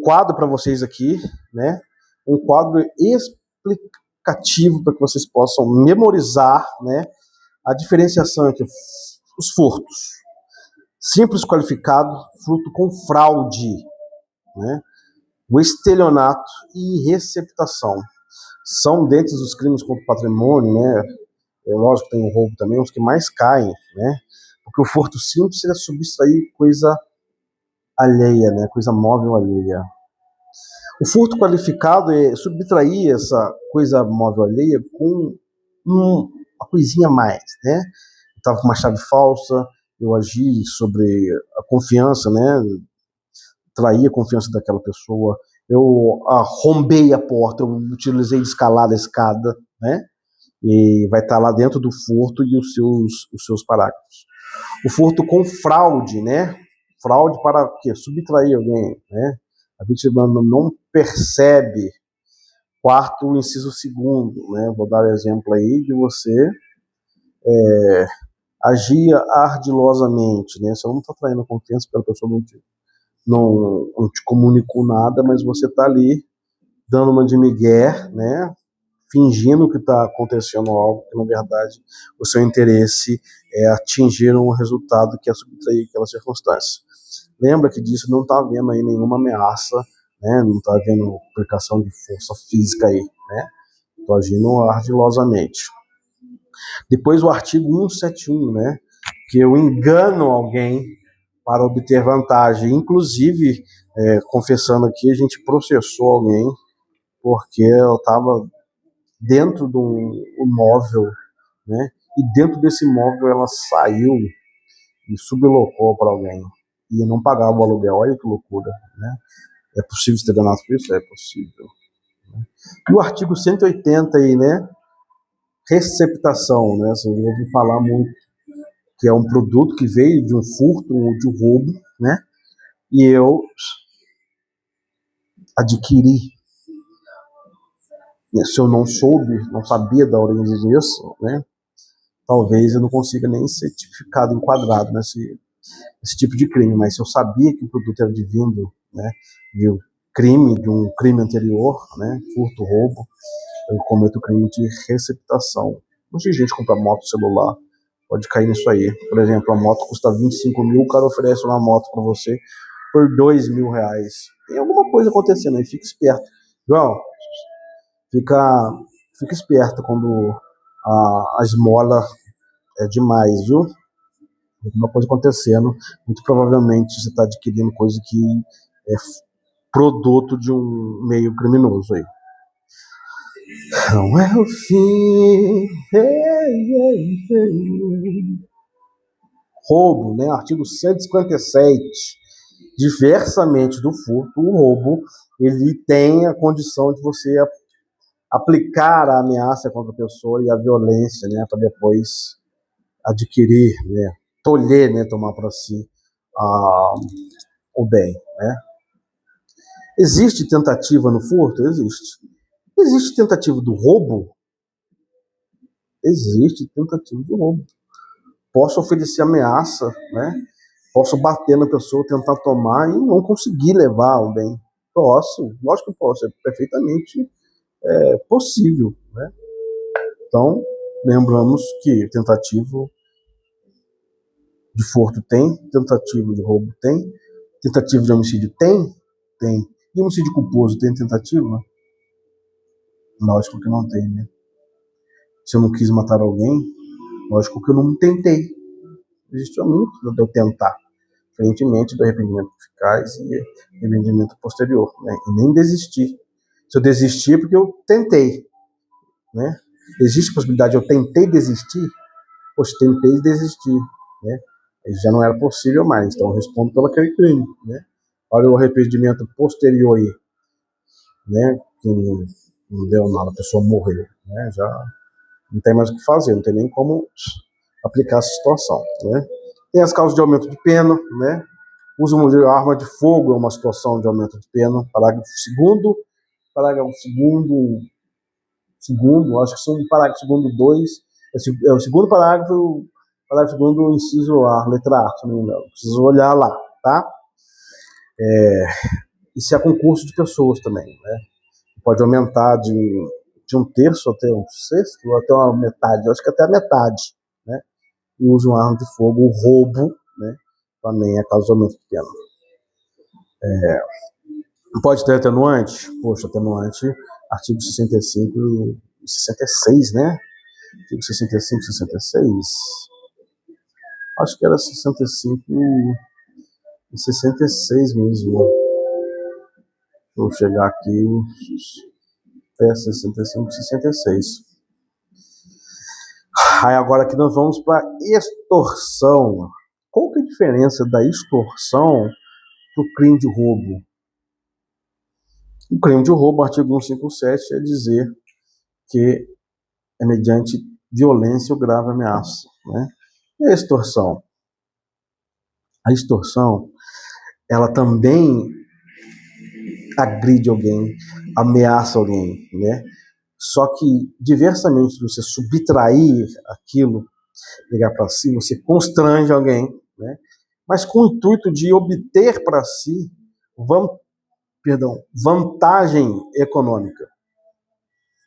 quadro para vocês aqui, né? Um quadro explicativo para que vocês possam memorizar, né? A diferenciação entre os furtos. Simples qualificado, fruto com fraude, né? O estelionato e receptação. São dentre os crimes contra o patrimônio, né? É lógico que tem o roubo também, os que mais caem, né? Porque o furto simples seria subtrair coisa alheia, né? Coisa móvel alheia. O furto qualificado é subtrair essa coisa móvel alheia com uma coisinha a mais, né? Eu estava com uma chave falsa, eu agi sobre a confiança, né? Traí a confiança daquela pessoa, eu arrombei a porta, eu utilizei de escalar a escada, né? E vai estar lá dentro do furto e os seus parágrafos. O furto com fraude, né? Fraude para o quê? Subtrair alguém, né? A vítima não percebe. Quarto, o inciso segundo, né? Vou dar exemplo aí de você agir ardilosamente, né? Você não está traindo confiança pela pessoa, não te comunicou nada, mas você está ali dando uma de migué, né? Fingindo que está acontecendo algo, que na verdade o seu interesse é atingir um resultado que é subtrair aquela circunstância. Lembra que disso não está havendo aí nenhuma ameaça, né? Não está havendo aplicação de força física aí, né? Estou agindo ardilosamente. Depois o artigo 171, né? Que eu engano alguém para obter vantagem. Inclusive, confessando aqui, a gente processou alguém porque ela estava dentro de um imóvel, né? E dentro desse imóvel ela saiu e sublocou para alguém e não pagava o aluguel. Olha que loucura, né? É possível estelionato por isso? É possível. Né? E o artigo 180 aí, né? Receptação, né? Você ouve falar muito que é um produto que veio de um furto ou de um roubo, né? E eu adquiri. Se eu não soube, não sabia da origem disso, né? Talvez eu não consiga nem ser tipificado, enquadrado nesse tipo de crime, mas se eu sabia que o produto era advindo, né, de um crime anterior, né, furto, roubo, eu cometo o crime de receptação. Muita gente compra moto celular, pode cair nisso aí. Por exemplo, a moto custa 25 mil, o cara oferece uma moto para você por R$2.000. Tem alguma coisa acontecendo aí, fica esperto. João, fica esperto quando a esmola é demais, viu? Alguma coisa acontecendo, muito provavelmente você está adquirindo coisa que é produto de um meio criminoso aí. Não é o fim. Roubo, né? Artigo 157. Diversamente do furto, o roubo ele tem a condição de você aplicar a ameaça contra a pessoa e a violência, né, para depois adquirir, né, tolher, né, tomar para si o bem, né? Existe tentativa no furto? Existe. Existe tentativa do roubo? Existe tentativa de roubo. Posso oferecer ameaça, né? Posso bater na pessoa, tentar tomar e não conseguir levar o bem. Posso, lógico que posso, é perfeitamente possível, né? Então, lembramos que tentativa de furto tem, tentativa de roubo tem, tentativa de homicídio tem, e homicídio culposo tem tentativa? Lógico que não tem, né? Se eu não quis matar alguém, lógico que eu não tentei. Existe o mínimo de eu tentar, diferentemente do arrependimento eficaz e arrependimento posterior, né? E nem desistir. Se eu desistir é porque eu tentei, né? Existe a possibilidade de eu tentei desistir? Poxa, tentei desistir, né? Já não era possível mais, então eu respondo pelo aquele crime, né? Olha o arrependimento posterior aí, né? Que não deu nada, a pessoa morreu, né? Já não tem mais o que fazer, não tem nem como aplicar essa situação, né? Tem as causas de aumento de pena, né? Uso de arma de fogo é uma situação de aumento de pena. Parágrafo 2º, acho que são o parágrafo 2º, é o segundo parágrafo, parágrafo 2º, inciso A, letra A, se não me engano. Preciso olhar lá, tá? Isso é concurso de pessoas também, né? Pode aumentar de 1/3 até 1/6, ou até uma metade, acho que até a metade, né? E uso de arma de fogo, o roubo, né? Também é causa de aumento de pena. Pode ter atenuante? Poxa, atenuante, artigo 65 e 66, né? Artigo 65 e 66. Acho que era 65 e 66 mesmo. Vou chegar aqui. É 65 e 66. Aí agora aqui nós vamos para extorsão. Qual que é a diferença da extorsão do crime de roubo? O crime de roubo, artigo 157, é dizer que é mediante violência ou grave ameaça, né? E a extorsão? A extorsão, ela também agride alguém, ameaça alguém, né? Só que, diversamente de você subtrair aquilo, pegar para si, você constrange alguém, né? Mas com o intuito de obter para si vantagem econômica.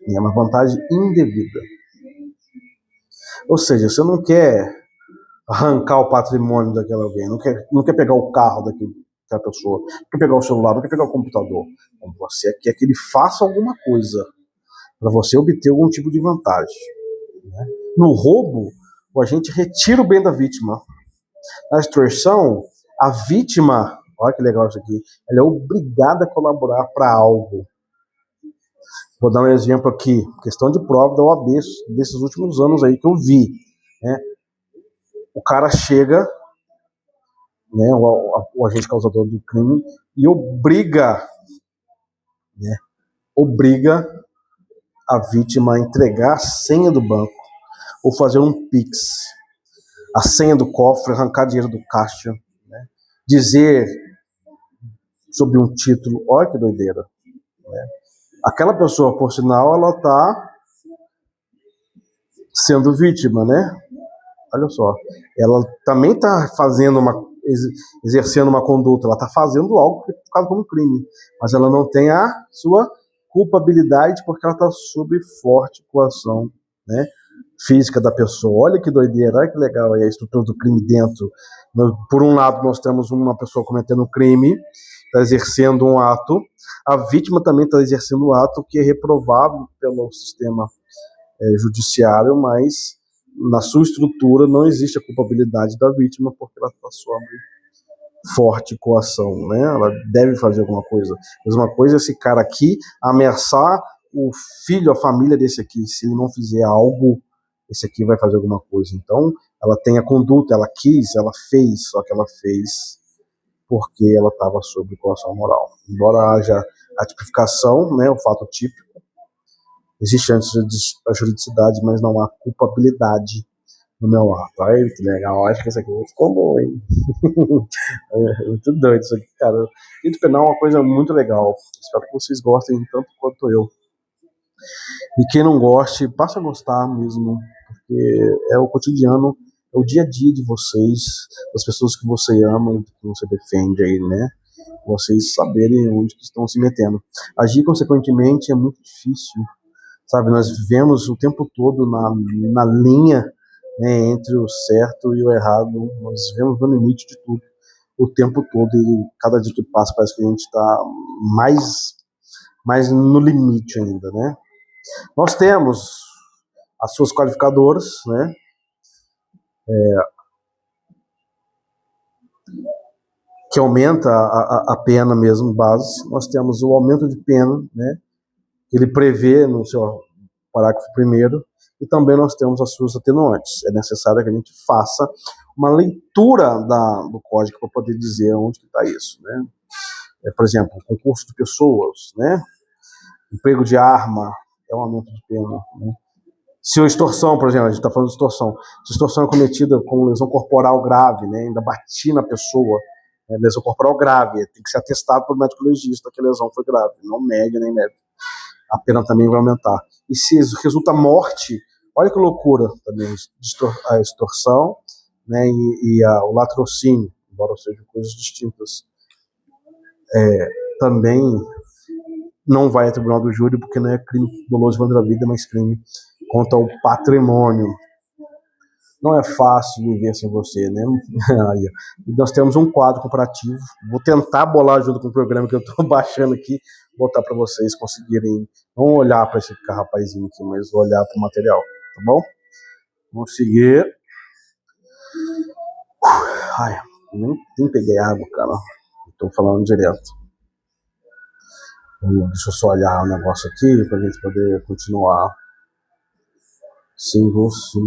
É uma vantagem indevida. Ou seja, você não quer arrancar o patrimônio daquela alguém, não quer pegar o carro daquela pessoa, não quer pegar o celular, não quer pegar o computador. Então você quer que ele faça alguma coisa para você obter algum tipo de vantagem, né? No roubo, a gente retira o bem da vítima. Na extorsão, a vítima, olha que legal isso aqui, ela é obrigada a colaborar para algo. Vou dar um exemplo aqui, questão de prova da OAB desses últimos anos aí que eu vi, né? O cara chega, né, o agente causador do crime, e obriga a vítima a entregar a senha do banco ou fazer um Pix, a senha do cofre, arrancar dinheiro do caixa, né, dizer sobre um título, olha que doideira, né? Aquela pessoa, por sinal, ela está sendo vítima, né? Olha só, ela também está exercendo uma conduta, ela está fazendo algo que é colocado como crime, mas ela não tem a sua culpabilidade porque ela está sob forte coação, né, física da pessoa. Olha que doideira, olha que legal aí a estrutura do crime dentro. Por um lado, nós temos uma pessoa cometendo um crime, está exercendo um ato, a vítima também está exercendo um ato que é reprovado pelo sistema judiciário, mas na sua estrutura não existe a culpabilidade da vítima porque ela está sob forte coação, né? Ela deve fazer alguma coisa. Mas uma coisa é esse cara aqui ameaçar o filho, a família desse aqui. Se ele não fizer algo, esse aqui vai fazer alguma coisa. Então, ela tem a conduta, ela quis, ela fez, só que ela fez porque ela estava sob coação moral. Embora haja a tipificação, né, o fato típico, existe antes a juridicidade, mas não há culpabilidade no meu ato. Ai, que legal, acho que isso aqui ficou bom, hein? É muito doido isso aqui, cara. Direito penal é uma coisa muito legal. Espero que vocês gostem tanto quanto eu. E quem não goste, passa a gostar mesmo, porque é o cotidiano, é o dia a dia de vocês, das pessoas que você ama, que você defende aí, né? Vocês saberem onde que estão se metendo. Agir consequentemente é muito difícil. sabe? Nós vivemos o tempo todo na linha, né, entre o certo e o errado. Nós vivemos no limite de tudo o tempo todo, e cada dia que passa parece que a gente está mais no limite ainda, né? Nós temos as suas qualificadoras, né? Que aumenta a pena mesmo, base. Nós temos o aumento de pena, né? Ele prevê no seu parágrafo 1º, e também nós temos as suas atenuantes. É necessário que a gente faça uma leitura do código para poder dizer onde está isso, né? Por exemplo, concurso de pessoas, né? Emprego de arma é um aumento de pena, né? Se a extorsão, por exemplo, a gente está falando de extorsão, se a extorsão é cometida com lesão corporal grave, né? Ainda bati na pessoa, lesão corporal grave, tem que ser atestado pelo médico legista que a lesão foi grave, não média nem leve. A pena também vai aumentar. E se resulta morte, olha que loucura também, a extorsão, né, e o latrocínio, embora sejam coisas distintas, também não vai a tribunal do júri, porque não é crime doloso contra a vida, mas crime contra o patrimônio. Não é fácil viver sem você, né? Nós temos um quadro comparativo. Vou tentar bolar junto com o programa que eu estou baixando aqui, botar para vocês conseguirem não olhar para esse rapazinho aqui, mas olhar para o material, tá bom? Vamos seguir. Ai, nem peguei água, cara. Estou falando direto. Deixa eu só olhar o negócio aqui para a gente poder continuar. Sim, você.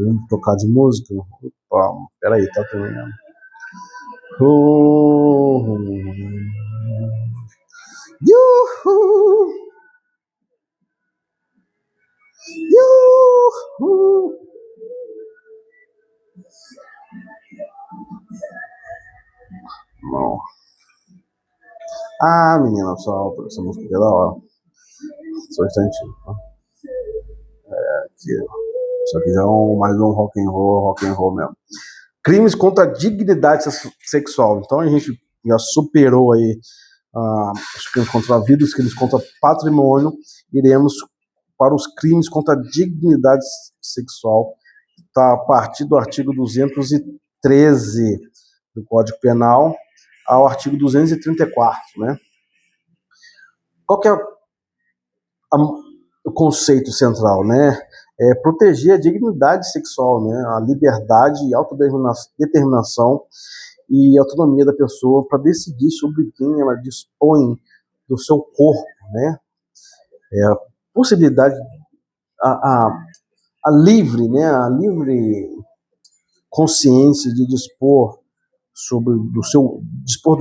Vamos tocar de música? Opa, peraí, tá terminando. Yuhu! Yuhu! Não. Ah, menina, só essa música é da hora. Só um instantinho, tá? Aqui, isso aqui já é mais um rock and roll mesmo. Crimes contra a dignidade sexual. Então a gente já superou aí os crimes contra a vida, os crimes contra patrimônio. Iremos para os crimes contra a dignidade sexual. Está a partir do artigo 213 do Código Penal ao artigo 234, né? Qual que é o conceito central, né? É proteger a dignidade sexual, né? A liberdade e autodeterminação e autonomia da pessoa para decidir sobre quem ela dispõe do seu corpo, né? A possibilidade, a livre, né? A livre consciência de dispor do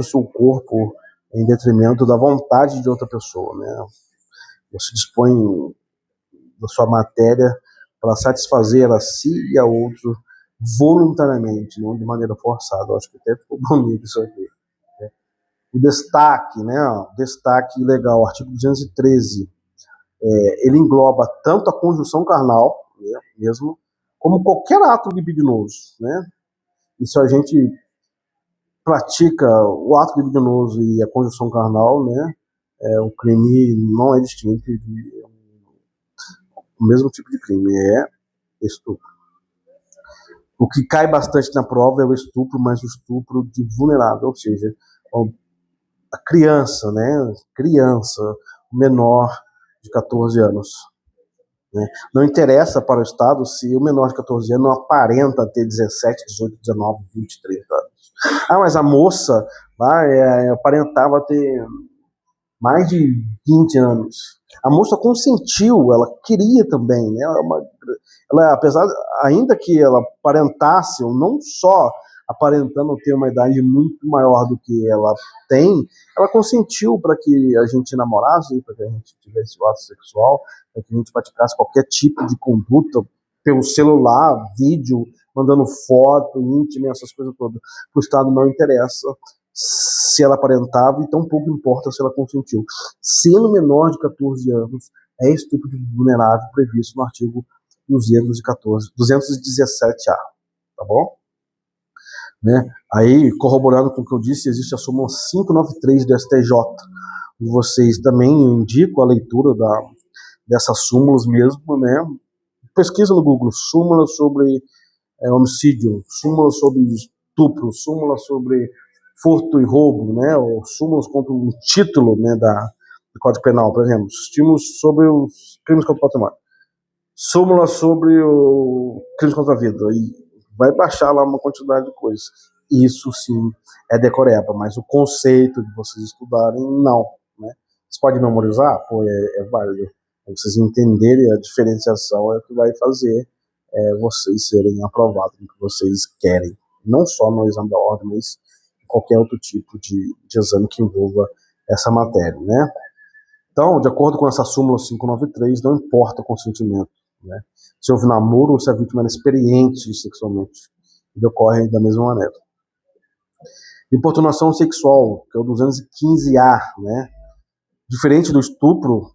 seu corpo em detrimento da vontade de outra pessoa, né? Você dispõe da sua matéria para satisfazer a si e a outro voluntariamente, não de maneira forçada. Eu acho que até ficou bonito isso aqui. Né? O destaque, né? Destaque legal, artigo 213. Ele engloba tanto a conjunção carnal, né, mesmo, como qualquer ato libidinoso, né? E se a gente pratica o ato libidinoso e a conjunção carnal, né, o crime não é distinto de o mesmo tipo de crime, é estupro. O que cai bastante na prova é o estupro, mas o estupro de vulnerável, ou seja, a criança, né, menor de 14 anos. Né? Não interessa para o Estado se o menor de 14 anos não aparenta ter 17, 18, 19, 20, 30 anos. Ah, mas a moça aparentava ter mais de 20 anos. A moça consentiu, ela queria também, né? Ela, apesar, ainda que ela aparentasse, ou não só aparentando ter uma idade muito maior do que ela tem, ela consentiu para que a gente namorasse, para que a gente tivesse o ato sexual, para que a gente praticasse qualquer tipo de conduta pelo celular, vídeo, mandando foto, íntima, essas coisas todas. Para o Estado não interessa se ela aparentava, e tão pouco importa se ela consentiu. Sendo menor de 14 anos, é estupro de vulnerável previsto no artigo 217A, tá bom? Né? Aí, corroborando com o que eu disse, existe a súmula 593 do STJ, e vocês também indicam a leitura dessas súmulas mesmo, né? Pesquisa no Google, súmula sobre homicídio, súmula sobre estupro, súmula sobre furto e roubo, né? Ou súmulas contra um título, né, do Código Penal, por exemplo, estímulos sobre os crimes contra o patrimônio, súmula sobre o crimes contra a vida, e vai baixar lá uma quantidade de coisas. Isso sim é decoreba, mas o conceito de vocês estudarem, não, né? Vocês podem memorizar? Pô, é válido. Vocês entenderem a diferenciação é o que vai fazer vocês serem aprovados no que vocês querem. Não só no exame da ordem, mas em qualquer outro tipo de exame que envolva essa matéria, né? Então, de acordo com essa súmula 593, não importa o consentimento, né? Se houve namoro ou se a vítima era experiente sexualmente, ele ocorre da mesma maneira. Importunação sexual, que é o 215A, né? Diferente do estupro,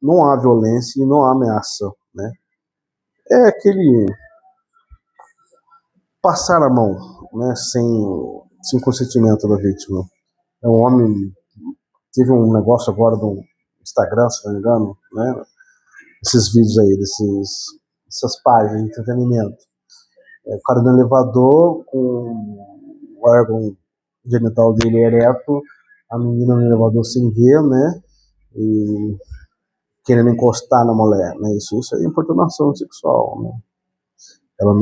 não há violência e não há ameaça, né? É aquele passar a mão, né? Sem consentimento da vítima. É um homem, teve um negócio agora do Instagram, se não me engano, né? Esses vídeos aí, dessas páginas de entretenimento. O cara no elevador, com o órgão genital dele ereto, a menina no elevador sem ver, né? E querendo encostar na mulher, né? Isso é importunação sexual, né? Ela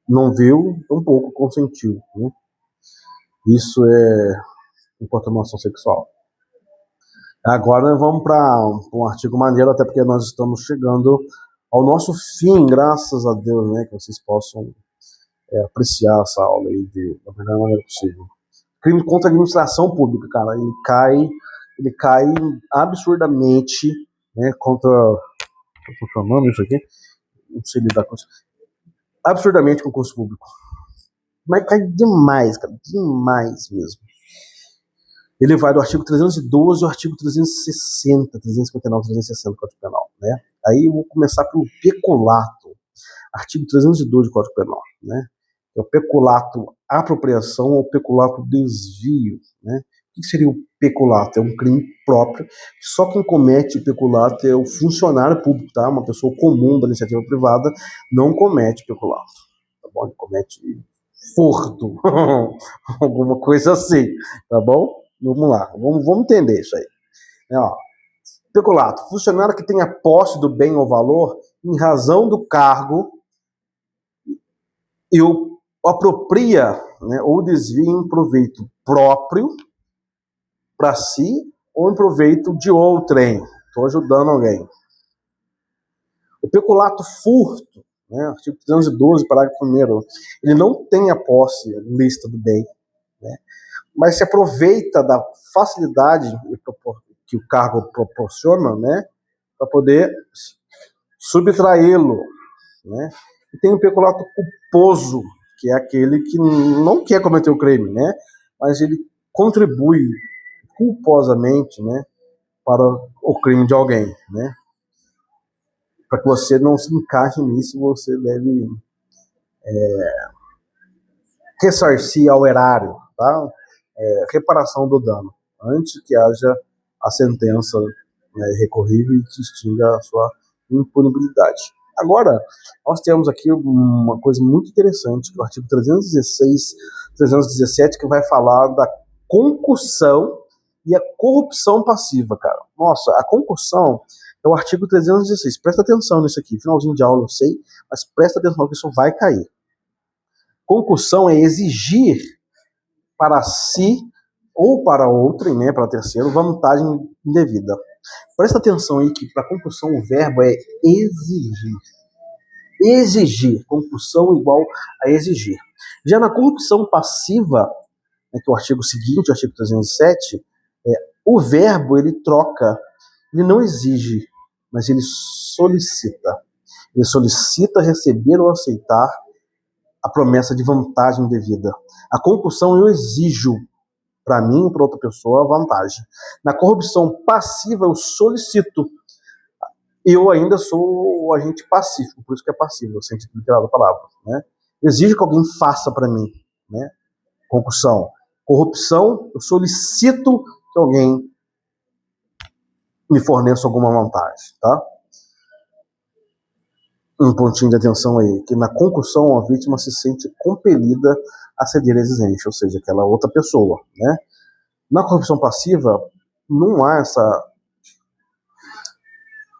não viu, tampouco consentiu, né? Isso é importunação sexual. Agora vamos para um artigo maneiro, até porque nós estamos chegando ao nosso fim, graças a Deus, né? Que vocês possam apreciar essa aula aí da melhor maneira possível. Crime contra a administração pública, cara, ele cai absurdamente, né? Contra o nome isso aqui, não sei lidar com isso, absurdamente com o concurso público. Mas cai demais, cara, demais mesmo. Ele vai do artigo 312 ao artigo 360, 359, 360 do Código Penal, né? Aí eu vou começar pelo peculato, artigo 312 do Código Penal, né? É o peculato apropriação ou peculato desvio, né? O que seria o peculato? É um crime próprio, só quem comete peculato é o funcionário público, tá? Uma pessoa comum da iniciativa privada não comete peculato, tá bom? Ele comete furto, alguma coisa assim, tá bom? Vamos lá, vamos entender isso aí. Peculato, funcionário que tenha posse do bem ou valor em razão do cargo e o apropria, né, ou desvia em proveito próprio para si ou em proveito de outrem. Estou ajudando alguém. O peculato furto, né, artigo 312, parágrafo 1º, ele não tem a posse lista do bem, né, mas se aproveita da facilidade que o cargo proporciona, né, para poder subtraí-lo, né. E tem o peculato culposo, que é aquele que não quer cometer o crime, né, mas ele contribui culposamente, né, para o crime de alguém, né. Para que você não se encaixe nisso, você deve ressarcir ao erário, tá? Reparação do dano, antes que haja a sentença, né, recorrível e que extinga a sua impunibilidade. Agora, nós temos aqui uma coisa muito interessante, que é o artigo 316, 317, que vai falar da concussão e a corrupção passiva, cara. Nossa, a concussão é o artigo 316. Presta atenção nisso aqui. Finalzinho de aula, eu sei, mas presta atenção que isso vai cair. Concussão é exigir para si ou para outrem, né, para terceiro, vantagem indevida. Presta atenção aí que para concussão o verbo é exigir. Exigir. Concussão igual a exigir. Já na corrupção passiva, né, que é o artigo seguinte, o artigo 307, o verbo ele troca, ele não exige, mas ele solicita. Ele solicita receber ou aceitar a promessa de vantagem devida. A concussão eu exijo para mim ou para outra pessoa a vantagem. Na corrupção passiva eu solicito. Eu ainda sou o agente pacífico, por isso que é passivo, o sentido literal da palavra, né? Eu exijo que alguém faça para mim, né? Concussão. Corrupção, eu solicito que alguém me forneça alguma vantagem, tá? um pontinho de atenção aí, que na concussão a vítima se sente compelida a ceder a exigência, ou seja, aquela outra pessoa, né? Na corrupção passiva, não há essa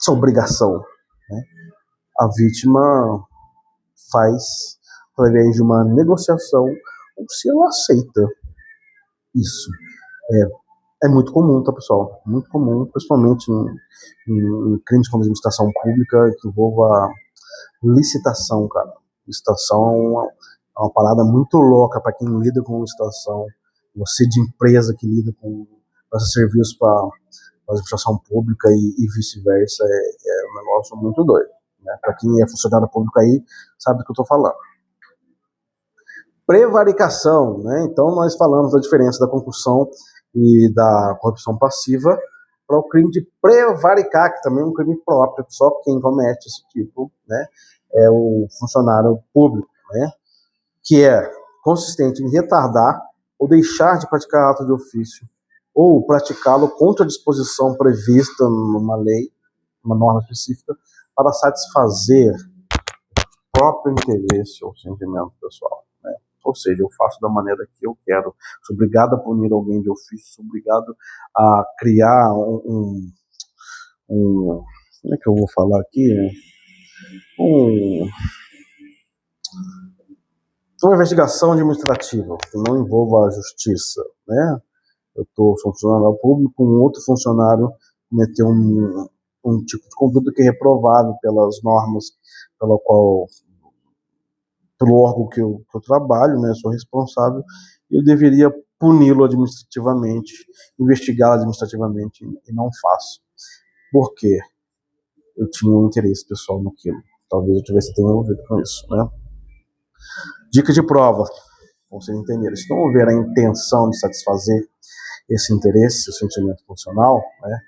obrigação, né? A vítima faz através de uma negociação ou se ela aceita isso. É muito comum, tá, pessoal? Muito comum, principalmente em crimes como administração pública, que envolva licitação, cara. Licitação é uma parada muito louca para quem lida com licitação. Você de empresa que lida com esse serviço para a administração pública e vice-versa, é um negócio muito doido. Né? Para quem é funcionário público aí, sabe do que eu estou falando. Prevaricação, né? Então nós falamos da diferença da concussão e da corrupção passiva para o crime de prevaricar, que também é um crime próprio, só quem comete esse tipo, né, é o funcionário público, né, que é consistente em retardar ou deixar de praticar ato de ofício ou praticá-lo contra a disposição prevista numa lei, uma norma específica, para satisfazer o próprio interesse ou sentimento pessoal, né? Ou seja, eu faço da maneira que eu quero. Sou obrigado a punir alguém de ofício, sou obrigado a criar como é que eu vou falar aqui? Uma investigação administrativa que não envolva a justiça, né? Sou um funcionário público, um outro funcionário cometeu um tipo de conduta que é reprovável pelas normas pelo órgão que eu trabalho, né? Sou responsável, eu deveria puni-lo administrativamente, investigá-lo administrativamente, e não faço. Por quê? Eu tinha um interesse pessoal naquilo. Talvez eu tivesse envolvido com isso, né? Dica de prova, para vocês entenderem. Se não houver a intenção de satisfazer esse interesse, o sentimento funcional, né,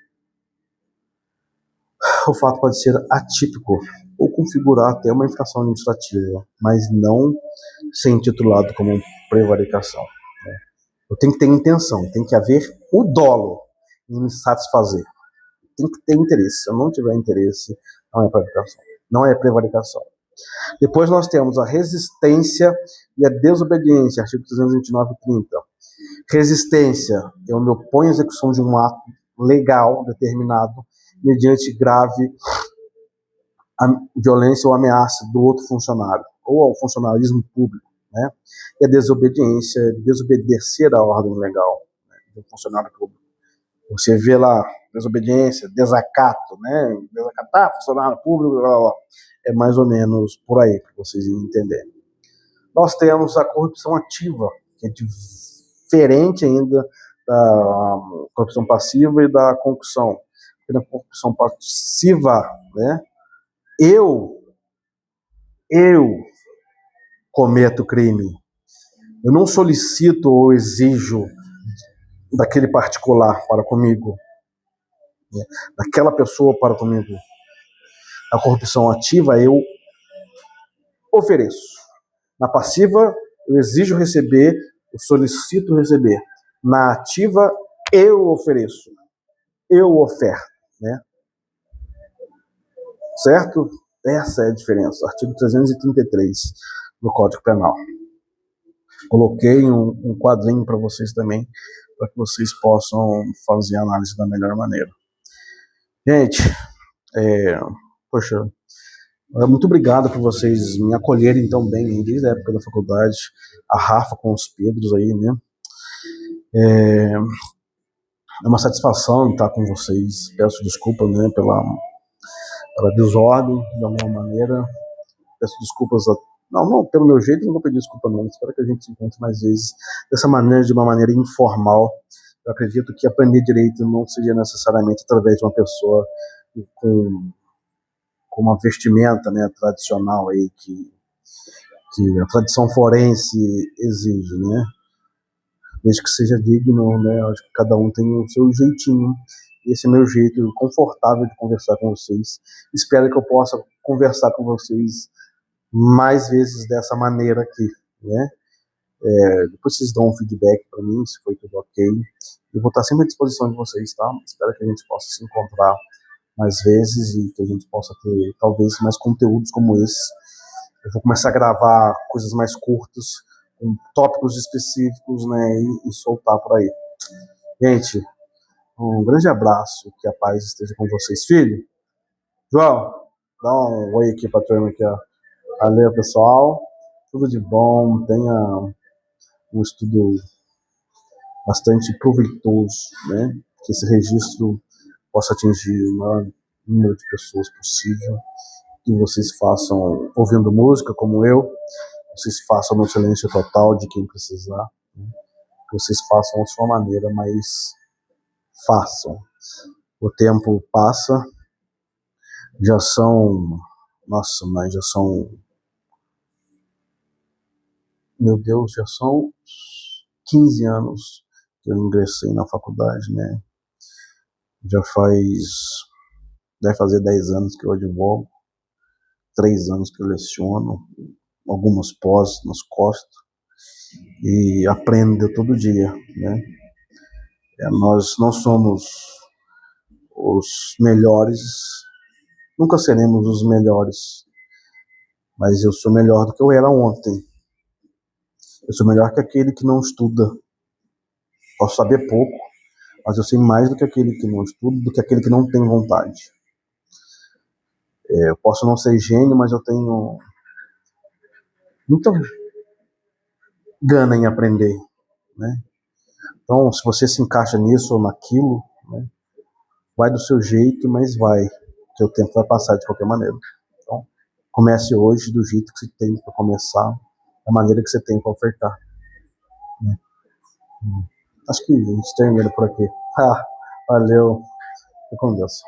o fato pode ser atípico ou configurar até uma infração administrativa, mas não ser intitulado como prevaricação. Né? Eu tenho que ter intenção, tem que haver o dolo em me satisfazer. Tem que ter interesse. Se eu não tiver interesse, não é prevaricação. Não é prevaricação. Depois nós temos a resistência e a desobediência, artigo 329 e 30. Resistência, eu me oponho à execução de um ato legal determinado mediante grave violência ou ameaça do outro funcionário, ou ao funcionalismo público, né? E a desobediência, desobedecer à ordem legal, né, do funcionário público. Você vê lá desobediência, desacato, né? Desacatar funcionário público, blá, blá, é mais ou menos por aí, para vocês entenderem. Nós temos a corrupção ativa, que é diferente ainda da corrupção passiva e da concussão. Na corrupção passiva, né, eu cometo crime. Eu não solicito ou exijo daquele particular para comigo, né, daquela pessoa para comigo. Na corrupção ativa, eu ofereço. Na passiva, eu exijo receber, eu solicito receber. Na ativa, eu ofereço. Eu oferto, né? Certo? Essa é a diferença. Artigo 333 do Código Penal. Coloquei um quadrinho para vocês também, para que vocês possam fazer a análise da melhor maneira. Gente, poxa, muito obrigado por vocês me acolherem tão bem desde a época da faculdade, a Rafa com os Pedros aí, né? É uma satisfação estar com vocês. Peço desculpa, né, pela desordem, de alguma maneira. Peço desculpas não, pelo meu jeito não vou pedir desculpa não. Espero que a gente se encontre mais vezes dessa maneira, de uma maneira informal. Eu acredito que aprender direito não seja necessariamente através de uma pessoa com uma vestimenta, né, tradicional aí que a tradição forense exige, né? Desde que seja digno, né? Acho que cada um tem o seu jeitinho. Esse é o meu jeito confortável de conversar com vocês. Espero que eu possa conversar com vocês mais vezes dessa maneira aqui, né? Depois vocês dão um feedback para mim, se foi tudo ok. Eu vou estar sempre à disposição de vocês, tá? Espero que a gente possa se encontrar mais vezes e que a gente possa ter talvez mais conteúdos como esse. Eu vou começar a gravar coisas mais curtas, com tópicos específicos, né, e soltar por aí. Gente, um grande abraço, que a paz esteja com vocês, filho. João, dá um oi aqui pra turma aqui, ó. Valeu, pessoal. Tudo de bom, tenha um estudo bastante proveitoso, né? Que esse registro possa atingir o maior número de pessoas possível. Que vocês façam ouvindo música como eu, vocês façam no silêncio total de quem precisar, né? Que vocês façam a sua maneira, mas façam. O tempo passa, já são, nossa, mas já são, meu Deus, já são 15 anos que eu ingressei na faculdade, né? Já deve fazer 10 anos que eu advogo, 3 anos que eu leciono, algumas pós nas costas, e aprendo todo dia, né? Nós não somos os melhores, nunca seremos os melhores, mas eu sou melhor do que eu era ontem. Eu sou melhor que aquele que não estuda. Posso saber pouco, mas eu sei mais do que aquele que não estuda, do que aquele que não tem vontade. Eu posso não ser gênio, mas eu tenho muita gana em aprender, né? Então, se você se encaixa nisso ou naquilo, né, vai do seu jeito, mas vai, porque o tempo vai passar de qualquer maneira. Então, comece hoje do jeito que você tem para começar, da maneira que você tem para ofertar, né? Acho que a gente termina por aqui. Valeu, fica com Deus.